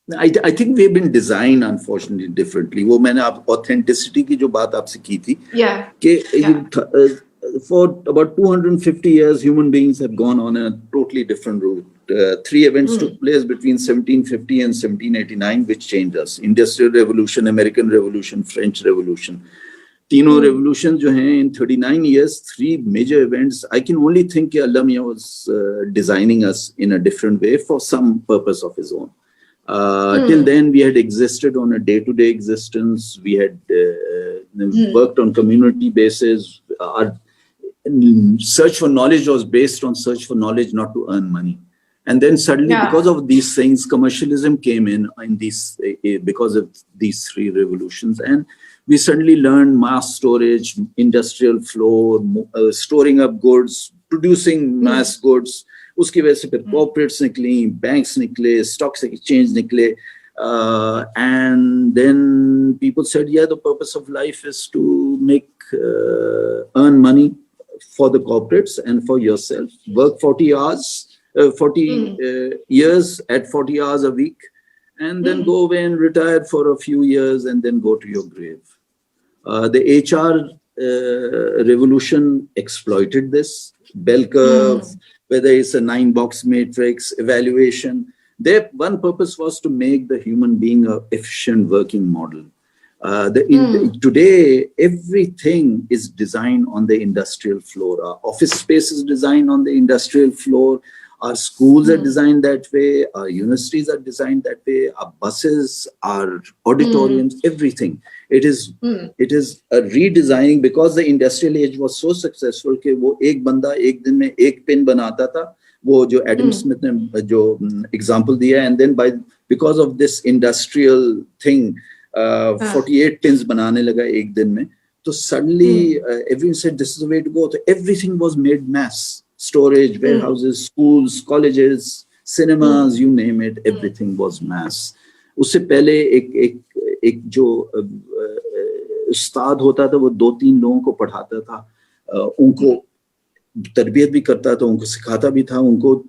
I think we've been designed unfortunately differently. वो मैंने आप authenticity की जो बात आपसे की थी, कि for about 250 years human beings have gone on a totally different route. 3 events took place between 1750 and 1789 which changed us. Industrial Revolution, American Revolution, French Revolution. तीनों revolutions जो हैं in 39 years, 3 major events. I can only think that Allah Miya was designing us in a different way for some purpose of His own. Till then, we had existed on a day-to-day existence. We had worked on community basis. Our search for knowledge was based on search for knowledge, not to earn money. And then suddenly, because of these things, commercialism came in these because of these 3 revolutions, and we suddenly learned mass storage, industrial flow, storing up goods, producing mass goods. उसकी वजह से फिर corporates निकली, banks निकले, stocks exchange निकले, and then people said, the purpose of life is to make earn money for the corporates and for yourself. Work 40 hours, 40 years at 40 hours a week, and then go away and retire for a few years and then go to your grave. The HR revolution exploited this bell curve. Whether it's a 9-box matrix, evaluation. Their one purpose was to make the human being an efficient working model. Today, everything is designed on the industrial floor. Our office space is designed on the industrial floor. Our schools are designed that way. Our universities are designed that way. Our buses, our auditoriums, everything. It is a redesigning because the industrial age was so successful कि वो एक बंदा एक दिन में एक pen बनाता था. वो जो Adam Smith ने जो example दिया, and then because of this industrial thing, 48 pins बनाने लगा एक दिन में. So suddenly everyone said this is the way to go. So everything was made mass. Storage, warehouses, schools, colleges, cinemas, you name it, everything was mass. उससे पहले एक जो उस्ताद होता था वो 2-3 लोगों को पढ़ाता था, उनको तरबियत भी करता था, उनको सिखाता भी था, उनको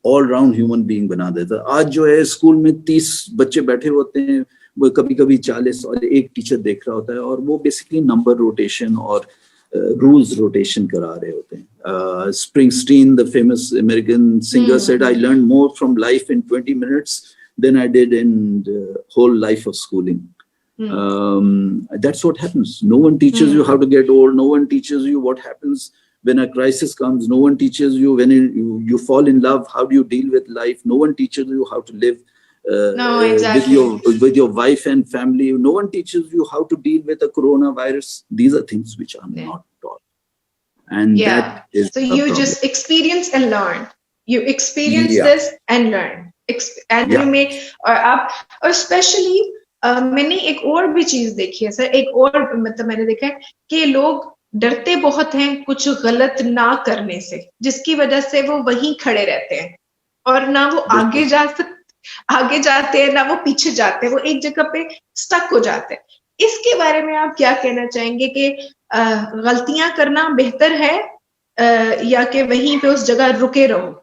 ऑल राउंड ह्यूमन बीइंग बना देता. आज जो है स्कूल में 30 बच्चे बैठे होते हैं, वो कभी-कभी 40 और एक टीचर देख रहा होता है, और वो बेसिकली नंबर रोटेशन और rules rotation करा रहे होते हैं. Springsteen, the famous American singer, said, "I learned more from life in 20 minutes than I did in the whole life of schooling." That's what happens. No one teaches you how to get old. No one teaches you what happens when a crisis comes. No one teaches you when you fall in love, how do you deal with life. No one teaches you how to live No, exactly. with your wife and family. No one teaches you how to deal with a coronavirus. These are things which are not taught, and that is so a you problem. just experience and learn. You experience this and learn. And you may और especially मैंने एक और भी चीज देखी है sir. एक और मतलब मैंने देखा है कि लोग डरते बहुत हैं कुछ गलत ना करने से, जिसकी वजह से वो वहीं खड़े रहते हैं और ना वो आगे जाते हैं ना वो पीछे जाते हैं, वो एक जगह पे स्टक हो जाते हैं. इसके बारे में आप क्या कहना चाहेंगे कि गलतियां करना बेहतर है या कि वहीं पे उस जगह रुके रहो?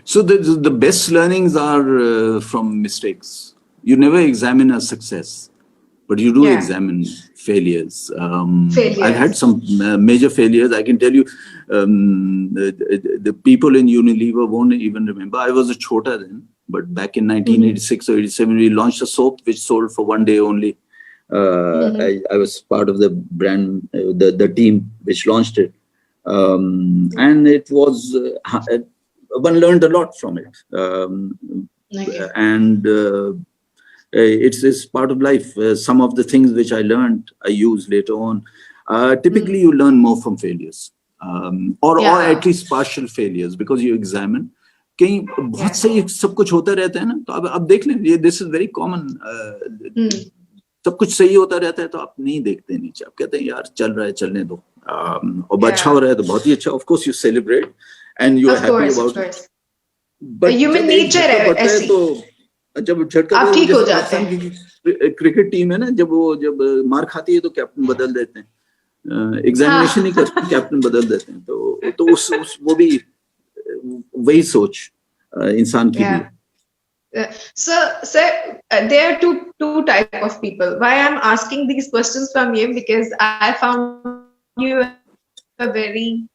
So the best learnings are from mistakes. You never examine a success, but you do examine failures. I've had some major failures. I can tell you, the people in Unilever won't even remember. I was a chota then, but back in 1986 or 87, we launched a soap which sold for one day only. I was part of the brand, the team which launched it. And it was, one learned a lot from it. And it's part of life. Some of the things which I learned, I use later on. Typically, you learn more from failures, or at least partial failures, because you examine. कहीं बहुत सही सब कुछ होता रहता है ना, तो अब देख लें, ये this is very common. सब कुछ सही होता रहता है तो आप नहीं देखते नीचे, आप कहते हैं यार चल रहा है, चलने दो, और अच्छा हो रहा है तो बहुत ही अच्छा. Of course, you celebrate and you are happy about it. But human nature है ऐसी. तो जब झटका आप ठीक हो जाते हैं. क्रिकेट टीम है ना, जब मार खाती है तो कैप्टन बदल देते हैं, एग्जामिनेशन ही करते कैप्टन बदल देते हैं. तो उस वो भी वही सोच इंसान की भी. So there are two type of people. Why I'm asking these questions from you, because I found you a very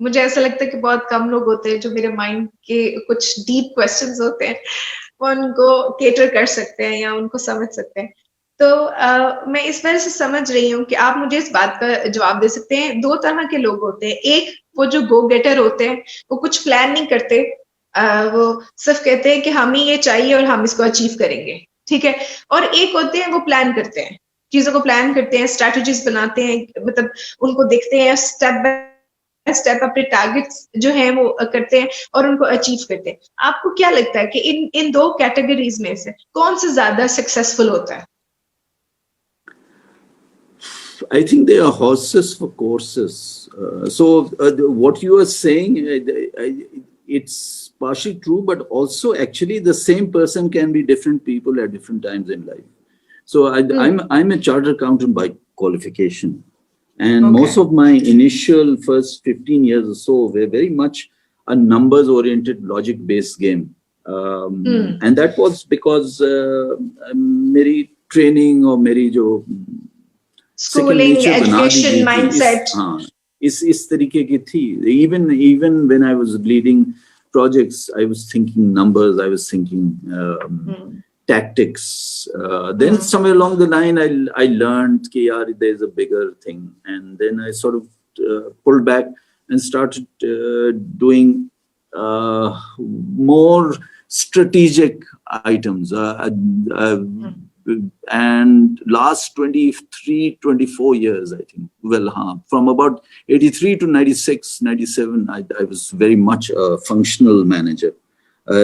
मुझे ऐसा लगता है कि बहुत कम लोग होते हैं जो मेरे माइंड के कुछ डीप क्वेश्चंस होते हैं वो उनको केटर कर सकते हैं या उनको समझ सकते हैं. तो मैं इस वजह से समझ रही हूँ कि आप मुझे इस बात का जवाब दे सकते हैं. 2 तरह के लोग होते हैं. एक वो जो गो गेटर होते हैं, वो कुछ प्लान नहीं करते, वो सिर्फ कहते हैं कि हमें ये चाहिए और हम इसको अचीव करेंगे, ठीक है. और एक होते हैं वो प्लान करते हैं, चीजों को प्लान करते हैं, स्ट्रैटेजीज बनाते हैं, मतलब उनको देखते हैं स्टेप बाय स्टेप अपने टारगेट्स जो हैं वो करते हैं और उनको अचीव करते हैं. आपको क्या लगता है कि इन 2 कैटेगरीज में से कौन से ज्यादा सक्सेसफुल होता है? I think they are horses for courses. So what you are saying, it's partially true, but also actually the same person can be different people at different times in life. So I'm a chartered accountant by qualification, and most of my initial first 15 years or so were very much a numbers-oriented, logic-based game, and that was because मेरी training और मेरी जो schooling, education, mindset. इस तरीके की थी. Even when I was leading projects, I was thinking numbers, I was thinking tactics. Then somewhere along the line, I learned कि यार there's a bigger thing, and then I sort of pulled back and started doing more strategic items. And last 23, 24 years, I think, well, from about 83 to 96, 97, I was very much a functional manager,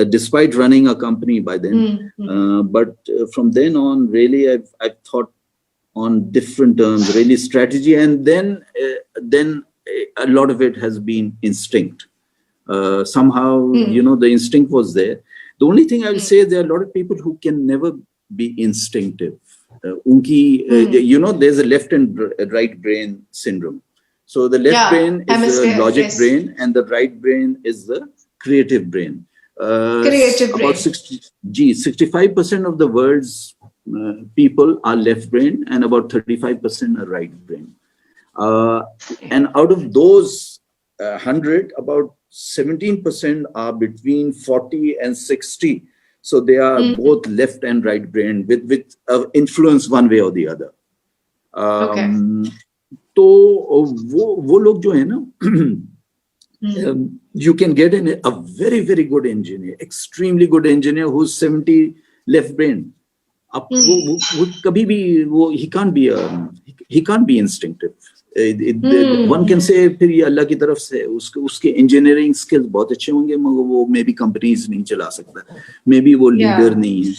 despite running a company by then. But from then on, really, I've thought on different terms, really strategy. And then a lot of it has been instinct. Somehow, you know, the instinct was there. The only thing I will say, there are a lot of people who can never be instinctive. You know, there's a left and right brain syndrome. So the left brain is the logic brain, and the right brain is the creative brain. About 65% of the world's people are left brain, and about 35% are right brain. And out of those 100, about 17% are between 40 and 60. So they are both left and right brain with influence one way or the other. तो वो लोग जो है ना, you can get a very, very good engineer, extremely good engineer who's 70 left brain. अब वो कभी भी he can't be instinctive. One can say फिर ये अल्लाह की तरफ से उसके इंजीनियरिंग स्किल्स बहुत अच्छे होंगे, मगर वो मे बी कंपनीज नहीं चला सकता, मे बी वो लीडर नहीं है.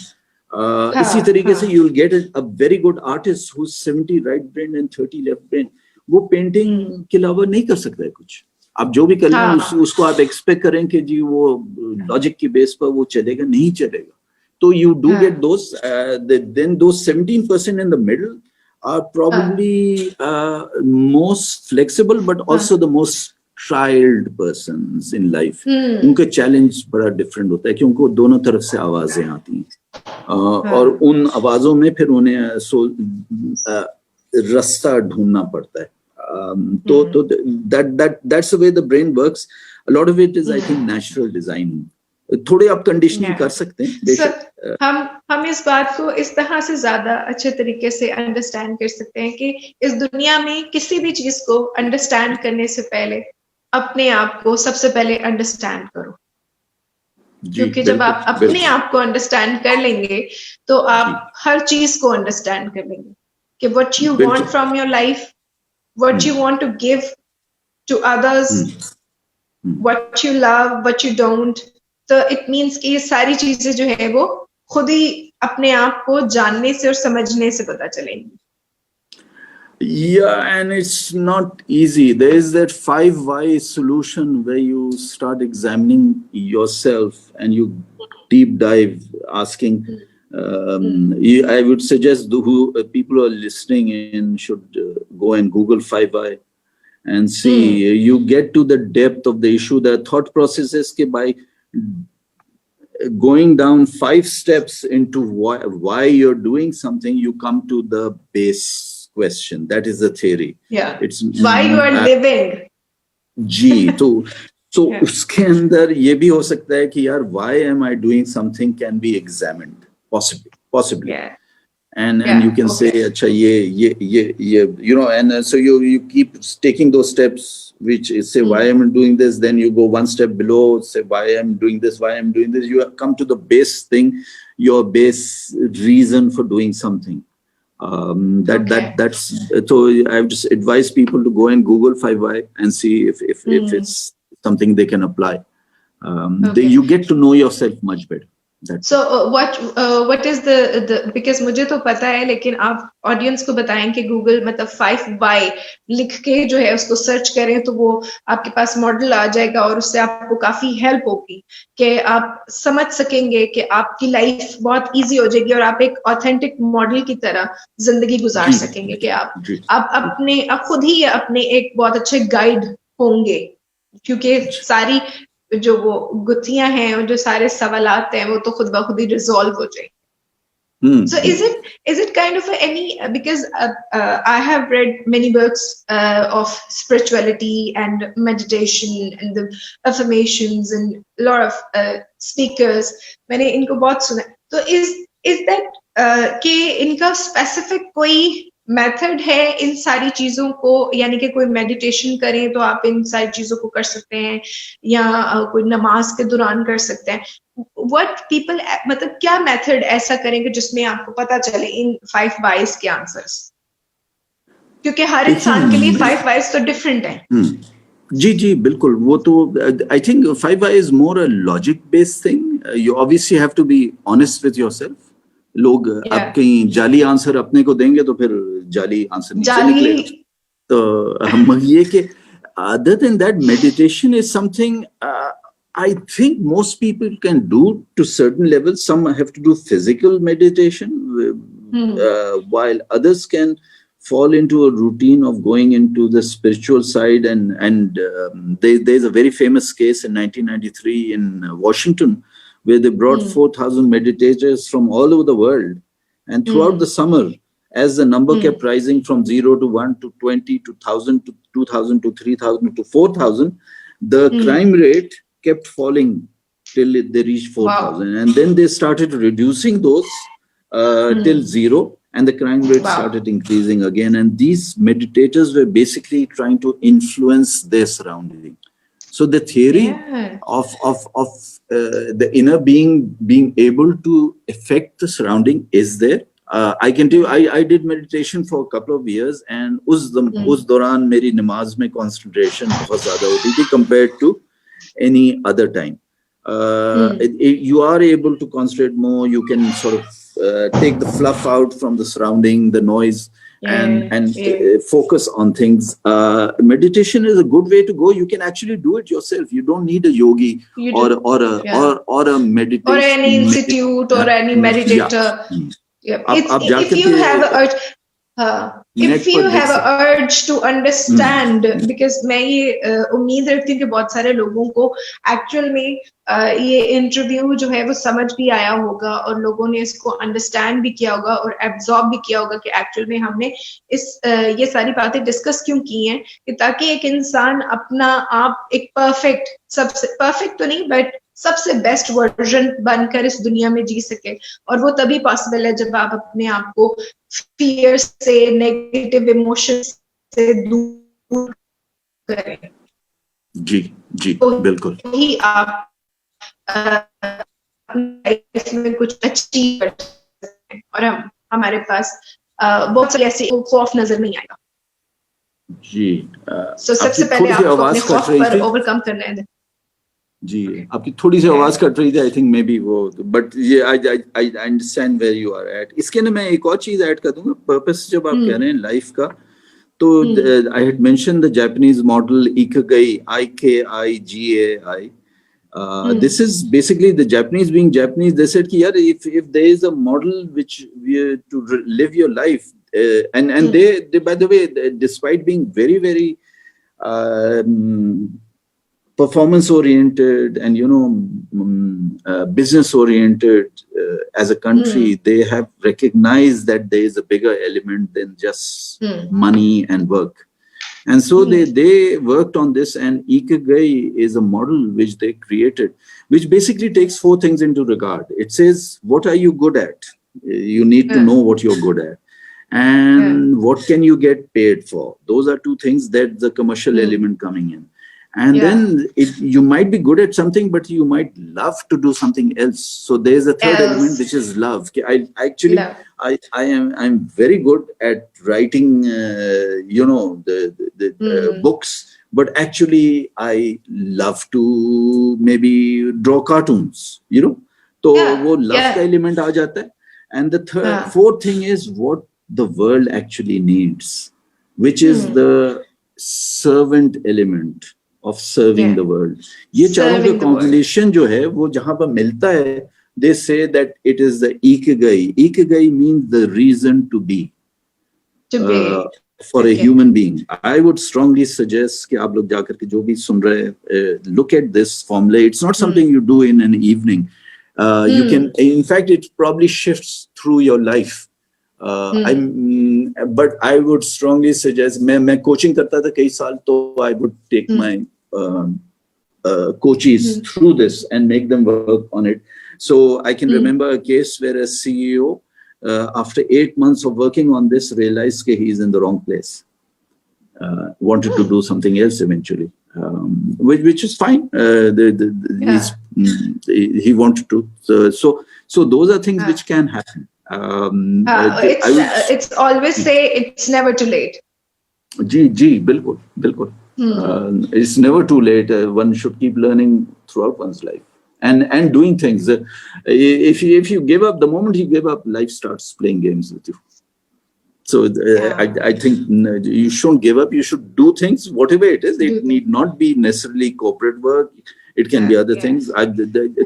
इसी तरीके से you will get a very good artist who is 70 right brain and 30 left brain. वो पेंटिंग के अलावा नहीं कर सकता है कुछ. आप जो भी कर लें उसको आप एक्सपेक्ट करें कि जी वो लॉजिक की बेस पर वो चलेगा, नहीं चलेगा. तो you do get those, then those 17% in the middle are probably most flexible, but also the most trialed persons in life. उनका चैलेंज बड़ा डिफरेंट होता है कि उनको दोनों तरफ से आवाजें आती हैं, और उन आवाजों में फिर उन्हें रास्ता ढूंढना पड़ता है. तो that's the way the brain works. A lot of it is, I think, natural design. थोड़े आप कंडीशनिंग कर सकते हैं. हम इस बात को इस तरह से ज्यादा अच्छे तरीके से अंडरस्टैंड कर सकते हैं कि इस दुनिया में किसी भी चीज को अंडरस्टैंड करने से पहले अपने आप को सबसे पहले अंडरस्टैंड करो. क्योंकि जब आप अपने आप को अंडरस्टैंड कर लेंगे तो आप हर चीज को अंडरस्टैंड कर लेंगे कि what you want from your life, what you want to give to others, what you love, what you don't. तो इट मीन्स कि ये सारी चीजें जो है वो खुद ही अपने आप को जानने से और समझने से पता चलेंगी. Yeah, and it's not easy. There is that 5 why solution where you start examining yourself and you deep dive, asking. I would suggest people who are listening in should go and Google 5 why and see. You get to the depth of the issue. The thought processes ke by going down 5 steps into why you're doing something, you come to the base question. That is the theory. Yeah. It's why you are living. जी, तो उसके अंदर ये भी हो सकता है कि यार why am I doing something can be examined, possibly. Yeah. And you can say अच्छा ये you know, and so you keep taking those steps which is say why am I doing this, then you go one step below, say why I'm doing this, you come to the base thing, your base reason for doing something. That's so I would just advise people to go and Google 5 why and see if it's something they can apply. You get to know yourself much better. So what is the because मुझे तो पता है, लेकिन आप audience को बताएं कि Google मतलब 5 why लिख के जो है उसको सर्च करें तो वो आपके पास मॉडल आ जाएगा और उससे आपको काफी हेल्प होगी कि आप समझ सकेंगे कि आपकी लाइफ बहुत इजी हो जाएगी और आप एक ऑथेंटिक मॉडल की तरह जिंदगी गुजार सकेंगे कि आप खुद ही अपने एक बहुत अच्छे गाइड होंगे, क्योंकि सारी जो वो गुत्थियां हैं और जो सारे सवालात हैं वो तो खुद ब खुद ही रिजॉल्व हो जाए. So is it kind of any, because I have read many books of spirituality and meditation and the affirmations and a lot of speakers, मैंने इनको बहुत सुना. तो is that कि इनका specific कोई मेथड है इन सारी चीजों को, यानी कि कोई मेडिटेशन करें तो आप इन सारी चीजों को कर सकते हैं, या कोई नमाज के दौरान कर सकते हैं? व्हाट पीपल, मतलब क्या मेथड ऐसा करेंगे जिसमें आपको पता चले इन 5 वाइज के आंसर्स? क्योंकि हर इंसान के लिए 5 वाइज तो डिफरेंट है। जी जी बिल्कुल, वो तो I think 5 why is more a logic based thing. You obviously have to be honest with yourself. लोग आप कहीं जाली आंसर अपने को देंगे तो फिर जाली आंसर नीचे निकलेगा. तो हम ये कि other than that, meditation is something I think most people can do to certain levels. Some have to do physical meditation, while others can fall into a routine of going into the spiritual side. And there's a very famous case in 1993 in Washington, where they brought 4,000 meditators from all over the world. And throughout the summer, as the number kept rising from 0 to 1 to 20 to 1,000 to 2,000 to 3,000 to 4,000, the crime rate kept falling till they reached 4,000. And then they started reducing those till 0. And the crime rate started increasing again. And these meditators were basically trying to influence their surrounding. So the theory of the inner being able to affect the surrounding is there. I can tell you, I did meditation for a couple of years, and us dauran meri namaz mein concentration bahut zyada hoti thi compared to any other time. You are able to concentrate more. You can sort of take the fluff out from the surrounding, the noise, and focus on things. Meditation is a good way to go. You can actually do it yourself. You don't need a yogi or a meditation or any institute or any meditator. If you have a urge, if you have an urge to understand, because मैं ये उम्मीद रखती हूँ कि बहुत सारे लोगों को एक्चुअल में ये इंटरव्यू जो है वो समझ भी आया होगा, और लोगों ने इसको अंडरस्टैंड भी किया होगा और एब्जॉर्ब भी किया होगा कि एक्चुअल में हमने ये सारी बातें डिस्कस क्यों की हैं, कि ताकि एक इंसान अपना आप एक परफेक्ट, सबसे परफेक्ट तो नहीं बट सबसे बेस्ट वर्जन बनकर इस दुनिया में जी सके. और वो तभी पॉसिबल है जब आप अपने आप को फियर से, नेगेटिव इमोशन से दूर करें. जी जी तो बिल्कुल. ही आप लाइफ में कुछ अचीव कर सकते हैं, और हमारे पास बहुत सारे ऐसे खौफ नजर नहीं आएगा. जी सबसे पहले आपको अपने खौफ पर ओवरकम करना है. जी आपकी थोड़ी सी आवाज कट रही थी, आई थिंक मे बी वो, बट ये I understand where you are at. इसके ना मैं एक और चीज ऐड कर दूंगा. पर्पस जब आप कह रहे हैं लाइफ का, तो I had mention the Japanese model Ikigai, IKIGAI. This is basically the Japanese being Japanese. They said कि यार if there is a model which we to live your life, and they by the way, despite being very very performance oriented and business oriented as a country, they have recognized that there is a bigger element than just money and work. And so they worked on this, and Ikigai is a model which they created, which basically takes 4 things into regard. It says, what are you good at? You need to know what you're good at. And what can you get paid for? Those are 2 things, that the commercial element coming in. And then you might be good at something, but you might love to do something else. So there's a third element, which is love. I'm very good at writing, the books, but actually I love to maybe draw cartoons, So वो love का element आ जाता है. And the fourth thing is what the world actually needs, which is the servant element of serving the world. ये चारों का combination जो है वो जहाँ पर मिलता है, they say that it is the ikigai. Ikigai means the reason to be. For a human being. I would strongly suggest कि आप लोग जाकर के जो भी सुन रहे हैं, look at this formula. It's not something you do in an evening. You can, in fact, it probably shifts through your life. But I would strongly suggest, मैं coaching करता था कई साल, तो I would take my coaches through this and make them work on it. So I can remember a case where a CEO after 8 months of working on this, realized that he is in the wrong place. Wanted to do something else eventually, which is fine. He wanted to. So those are things which can happen. It's always say it's never too late. जी बिल्कुल. It's never too late. One should keep learning throughout one's life and doing things. If you give up, the moment you give up, life starts playing games with you. So I think you shouldn't give up. You should do things, whatever it is. It need not be necessarily corporate work. It can be other things.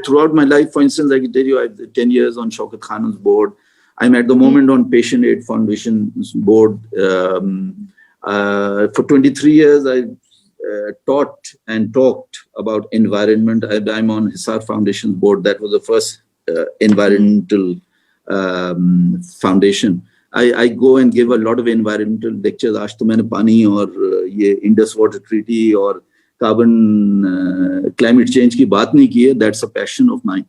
Throughout my life, for instance, I can tell you, I have 10 years on Shaukat Khanum's board. I'm at the moment on Patient Aid Foundation's board. For 23 years, I taught and talked about environment. I'm on Hisar Foundation's board. That was the first environmental foundation. I go and give a lot of environmental lectures. आज तो मैंने पानी और ये Indus Water Treaty और climate change की बात नहीं की है. That's a passion of mine.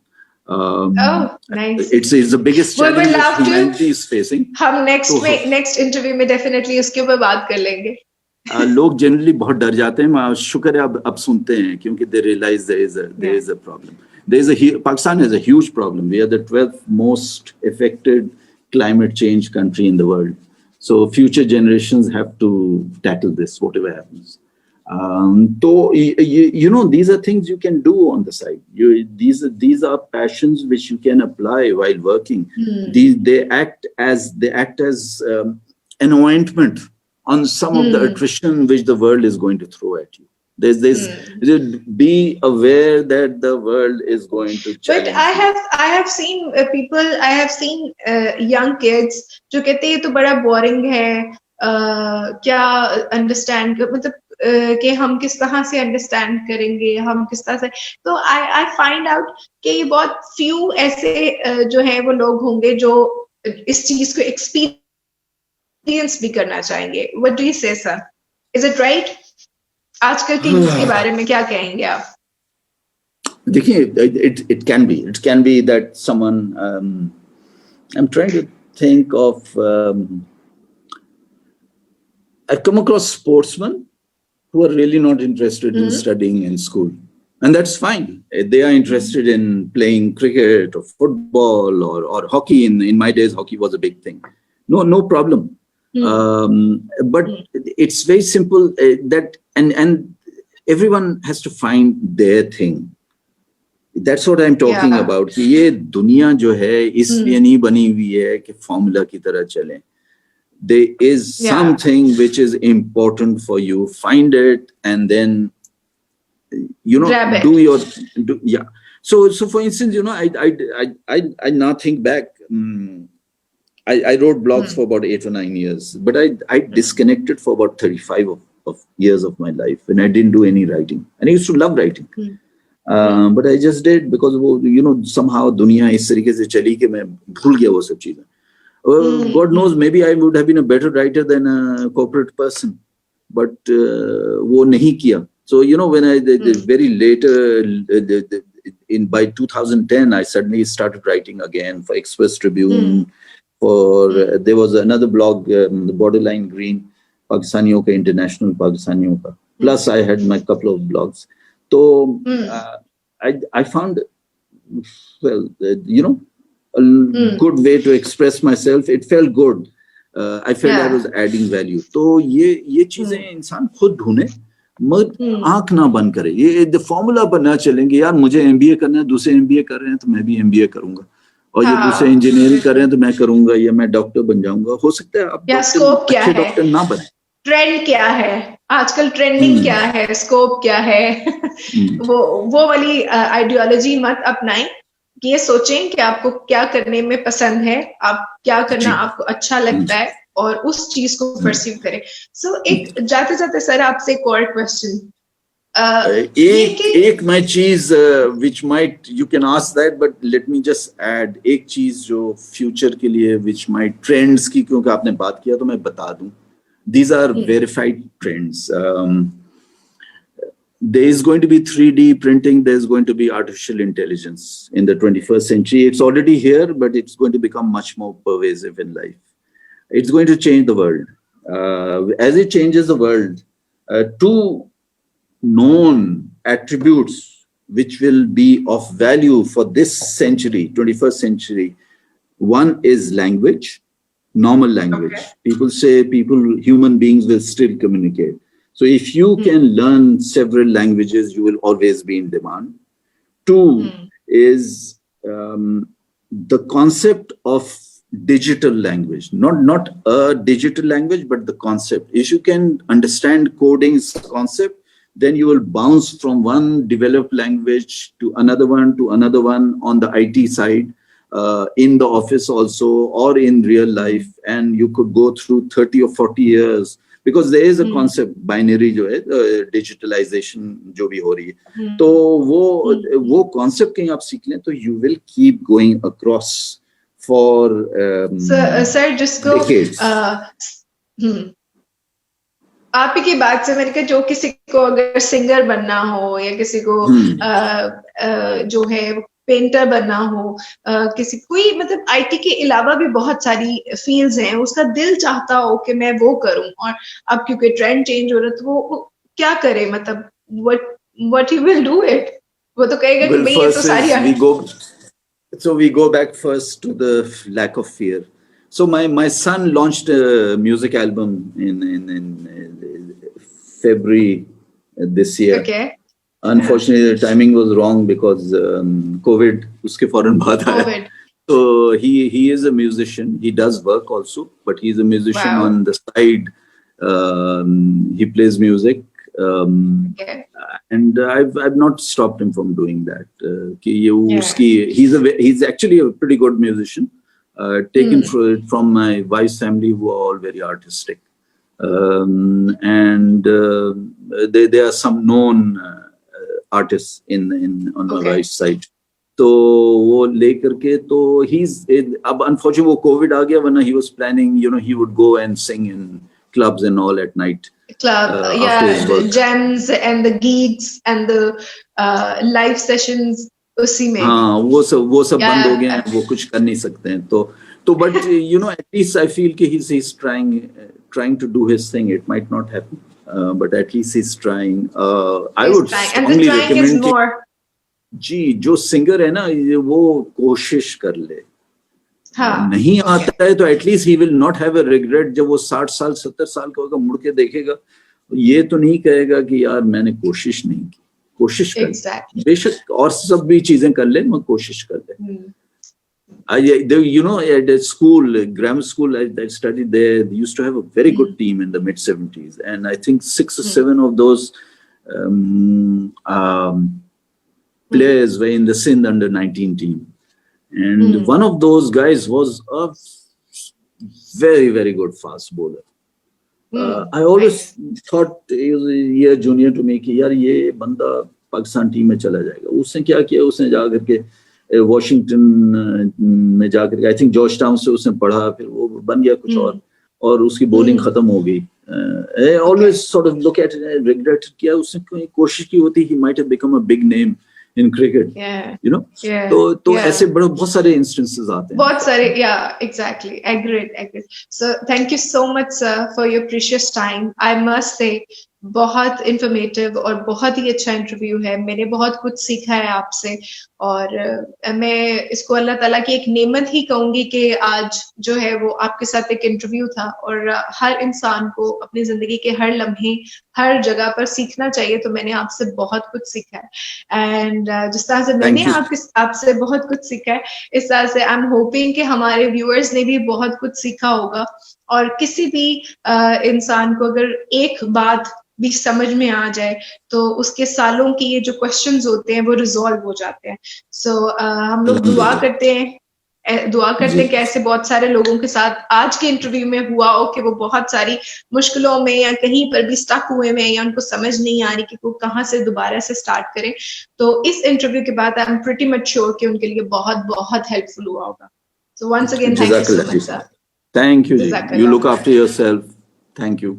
Nice. It's the biggest challenge that humanity is facing. हम next interview में definitely उसके ऊपर बात कर लेंगे. लोग generally बहुत डर जाते हैं. शुक्र है अब सुनते हैं क्योंकि they realize there is a problem. Pakistan has a huge problem. We are the 12th most affected climate change country in the world. So future generations have to tackle this, whatever happens. So these are things you can do on the side. These are passions which you can apply while working. They act as an ointment on some of the attrition which the world is going to throw at you. Be aware that the world is going to challenge. But I have seen people. I have seen young kids जो कहते हैं ये तो बड़ा boring है. क्या understand मतलब कि हम किस तरह से understand करेंगे, हम किस तरह से. तो I find out कि ये बहुत few ऐसे जो हैं वो लोग होंगे जो इस चीज को experience भी करना चाहेंगे. What do you say, sir? Is it right? आजकल टीम्स के बारे में क्या कहेंगे आप? देखिए, it can be that someone. I'm trying to think of. I come across sportsmen who are really not interested in studying in school, and that's fine. They are interested in playing cricket or football or hockey. In my days, hockey was a big thing. No problem. But it's very simple that and everyone has to find their thing. That's what I'm talking about. कि ये दुनिया जो है इसलिए नहीं बनी हुई है कि फॉर्मूला की तरह चले. There is something which is important for you. Find it and then do your. So for instance, I now think back. I wrote blogs for about 8 or 9 years, but I disconnected for about 35 of years of my life when I didn't do any writing. And I used to love writing. But I just did because somehow दुनिया इस तरीके से चली कि मैं भूल गया वो सब चीजें. God knows, maybe I would have been a better writer than a corporate person, but वो नहीं किया. So when I very later by 2010 I suddenly started writing again for Express Tribune. There was another blog, the Borderline Green, Pakistaniyon ka, International Pakistaniyon ka. Plus I had my couple of blogs. So I found, a good way to express myself. It felt good. I felt I was adding value. तो ये चीजें इंसान खुद ढूंढे, मगर आंख ना बंद करे. ये फॉर्मूला पर ना चलेंगे. यार मुझे MBA करना है, दूसरे MBA कर रहे हैं तो मैं भी MBA करूंगा. और ये दूसरे इंजीनियरिंग कर रहे हैं तो मैं करूंगा, या मैं डॉक्टर बन जाऊंगा. हो सकता है आप अच्छे डॉक्टर ना बने. ट्रेंड क्या है आजकल, ट्रेंडिंग क्या है, स्कोप क्या है. वो वाली आइडियोलॉजी मत अपनाएं. ये सोचें कि आपको क्या करने में पसंद है, आप क्या करना आपको अच्छा लगता है, और उस चीज को परस्यू करें. सो एक जाते जाते सर आपसे एक और क्वेश्चन. एक मैं चीज which might you can ask that, but let me just add एक चीज जो फ्यूचर के लिए which might ट्रेंड्स की, क्योंकि आपने बात किया तो मैं बता दूं. These are verified trends. there is going to be 3D printing, there's going to be artificial intelligence in the 21st century. It's already here, but it's going to become much more pervasive in life. It's going to change the world. As it changes the world, two known attributes which will be of value for this century, 21st century. One is language, normal language. Okay. People say human beings will still communicate. So if you can learn several languages, you will always be in demand. Two is the concept of digital language, not a digital language, but the concept. If you can understand coding's concept, then you will bounce from one developed language to another one on the IT side, in the office also, or in real life. And you could go through 30 or 40 years. Because there is a concept, binary जो है, digitalization जो भी हो रही है, तो वो concept कहीं आप सीख लें, तो you will keep going across for sir जिसको decades. आप ही की बात से मैंने कहा जो किसी को अगर सिंगर बनना हो या किसी को जो है पेंटर बनना हो, किसी कोई मतलब आईटी के अलावा भी बहुत सारी फील्ड्स हैं, उसका दिल चाहता हो कि मैं वो करूं, और अब क्योंकि ट्रेंड चेंज हो रहा है तो वो क्या करे, मतलब what he will do it, वो तो कहेगा कि भाई ये तो सारी we go back first to the lack of fear. So my son launched a music album in February this year. Okay. Unfortunately, the timing was wrong because COVID uske fauran baad aaya. So he is a musician. He does work also, but he's a musician on the side. He plays music, and I've not stopped him from doing that. He's actually a pretty good musician. Taken from my wife's family, who are all very artistic, and there are some known artists on my wife's side. तो वो लेकर के तो अब unfortunately वो COVID आ गया, वरना he was planning, he would go and sing in clubs and all at night. Jams and the gigs and the live sessions उसी में. हाँ, वो सब बंद हो गए हैं, वो कुछ कर नहीं सकते हैं, तो but at least I feel कि he's trying to do his thing. It might not happen, but at least he's trying. I would strongly recommend कि जी जो सिंगर है ना, वो कोशिश कर ले. नहीं आता है तो at least he will not have a regret. जब वो 60 साल 70 साल का होगा, मुड़ के देखेगा, ये तो नहीं कहेगा कि यार मैंने कोशिश नहीं की. कोशिश कर, बेशक और सब भी चीजें कर ले, मगर कोशिश कर ले. At the school, grammar school I studied there, they used to have a very good team in the mid 70s, and I think 6 or 7 of those players were in the Sindh under 19 team, and one of those guys was a very, very good fast bowler. I always thought he was a year junior to me कि यार ये बंदा Pakistan team में चला जाएगा. उसने क्या किया, उसने जाकर के वॉशिंगटन में जाकर के, आई थिंक जॉर्ज टाउन से उसने पढ़ा, फिर वो बन गया कुछ और उसकी बॉलिंग खत्म हो गई. Always sort of look at it, regret किया. उसने कोई कोशिश की होती, he might have become a big name in cricket, तो ऐसे बहुत सारे instances आते हैं. बहुत सारे, exactly. Agreed. So thank you so much, sir, for your precious time. I must say, बहुत informative और बहुत ही अच्छा इंटरव्यू है. मैंने बहुत कुछ सीखा है आपसे, और मैं इसको अल्लाह ताला की एक नेमत ही कहूंगी कि आज जो है वो आपके साथ एक इंटरव्यू था, और हर इंसान को अपनी जिंदगी के हर लम्हे हर जगह पर सीखना चाहिए. तो मैंने आपसे बहुत कुछ सीखा है, एंड जिस तरह से मैंने आपसे बहुत कुछ सीखा है, इस तरह से आई एम होपिंग कि हमारे व्यूअर्स ने भी बहुत कुछ सीखा होगा. और किसी भी इंसान को अगर एक बात भी समझ में आ जाए तो उसके सालों की ये जो क्वेश्चंस होते हैं वो रिजॉल्व हो जाते हैं. सो हम लोग दुआ करते हैं कि ऐसे बहुत सारे लोगों के साथ आज के इंटरव्यू में हुआ हो कि वो बहुत सारी मुश्किलों में या कहीं पर भी स्टक हुए में, या उनको समझ नहीं आ रही कि वो कहाँ से दोबारा से स्टार्ट करें. तो इस इंटरव्यू के बाद I am pretty much sure कि उनके लिए बहुत बहुत हेल्पफुल हुआ होगा. So once again thank you so much sir. Thank you. You look after yourself. Thank you.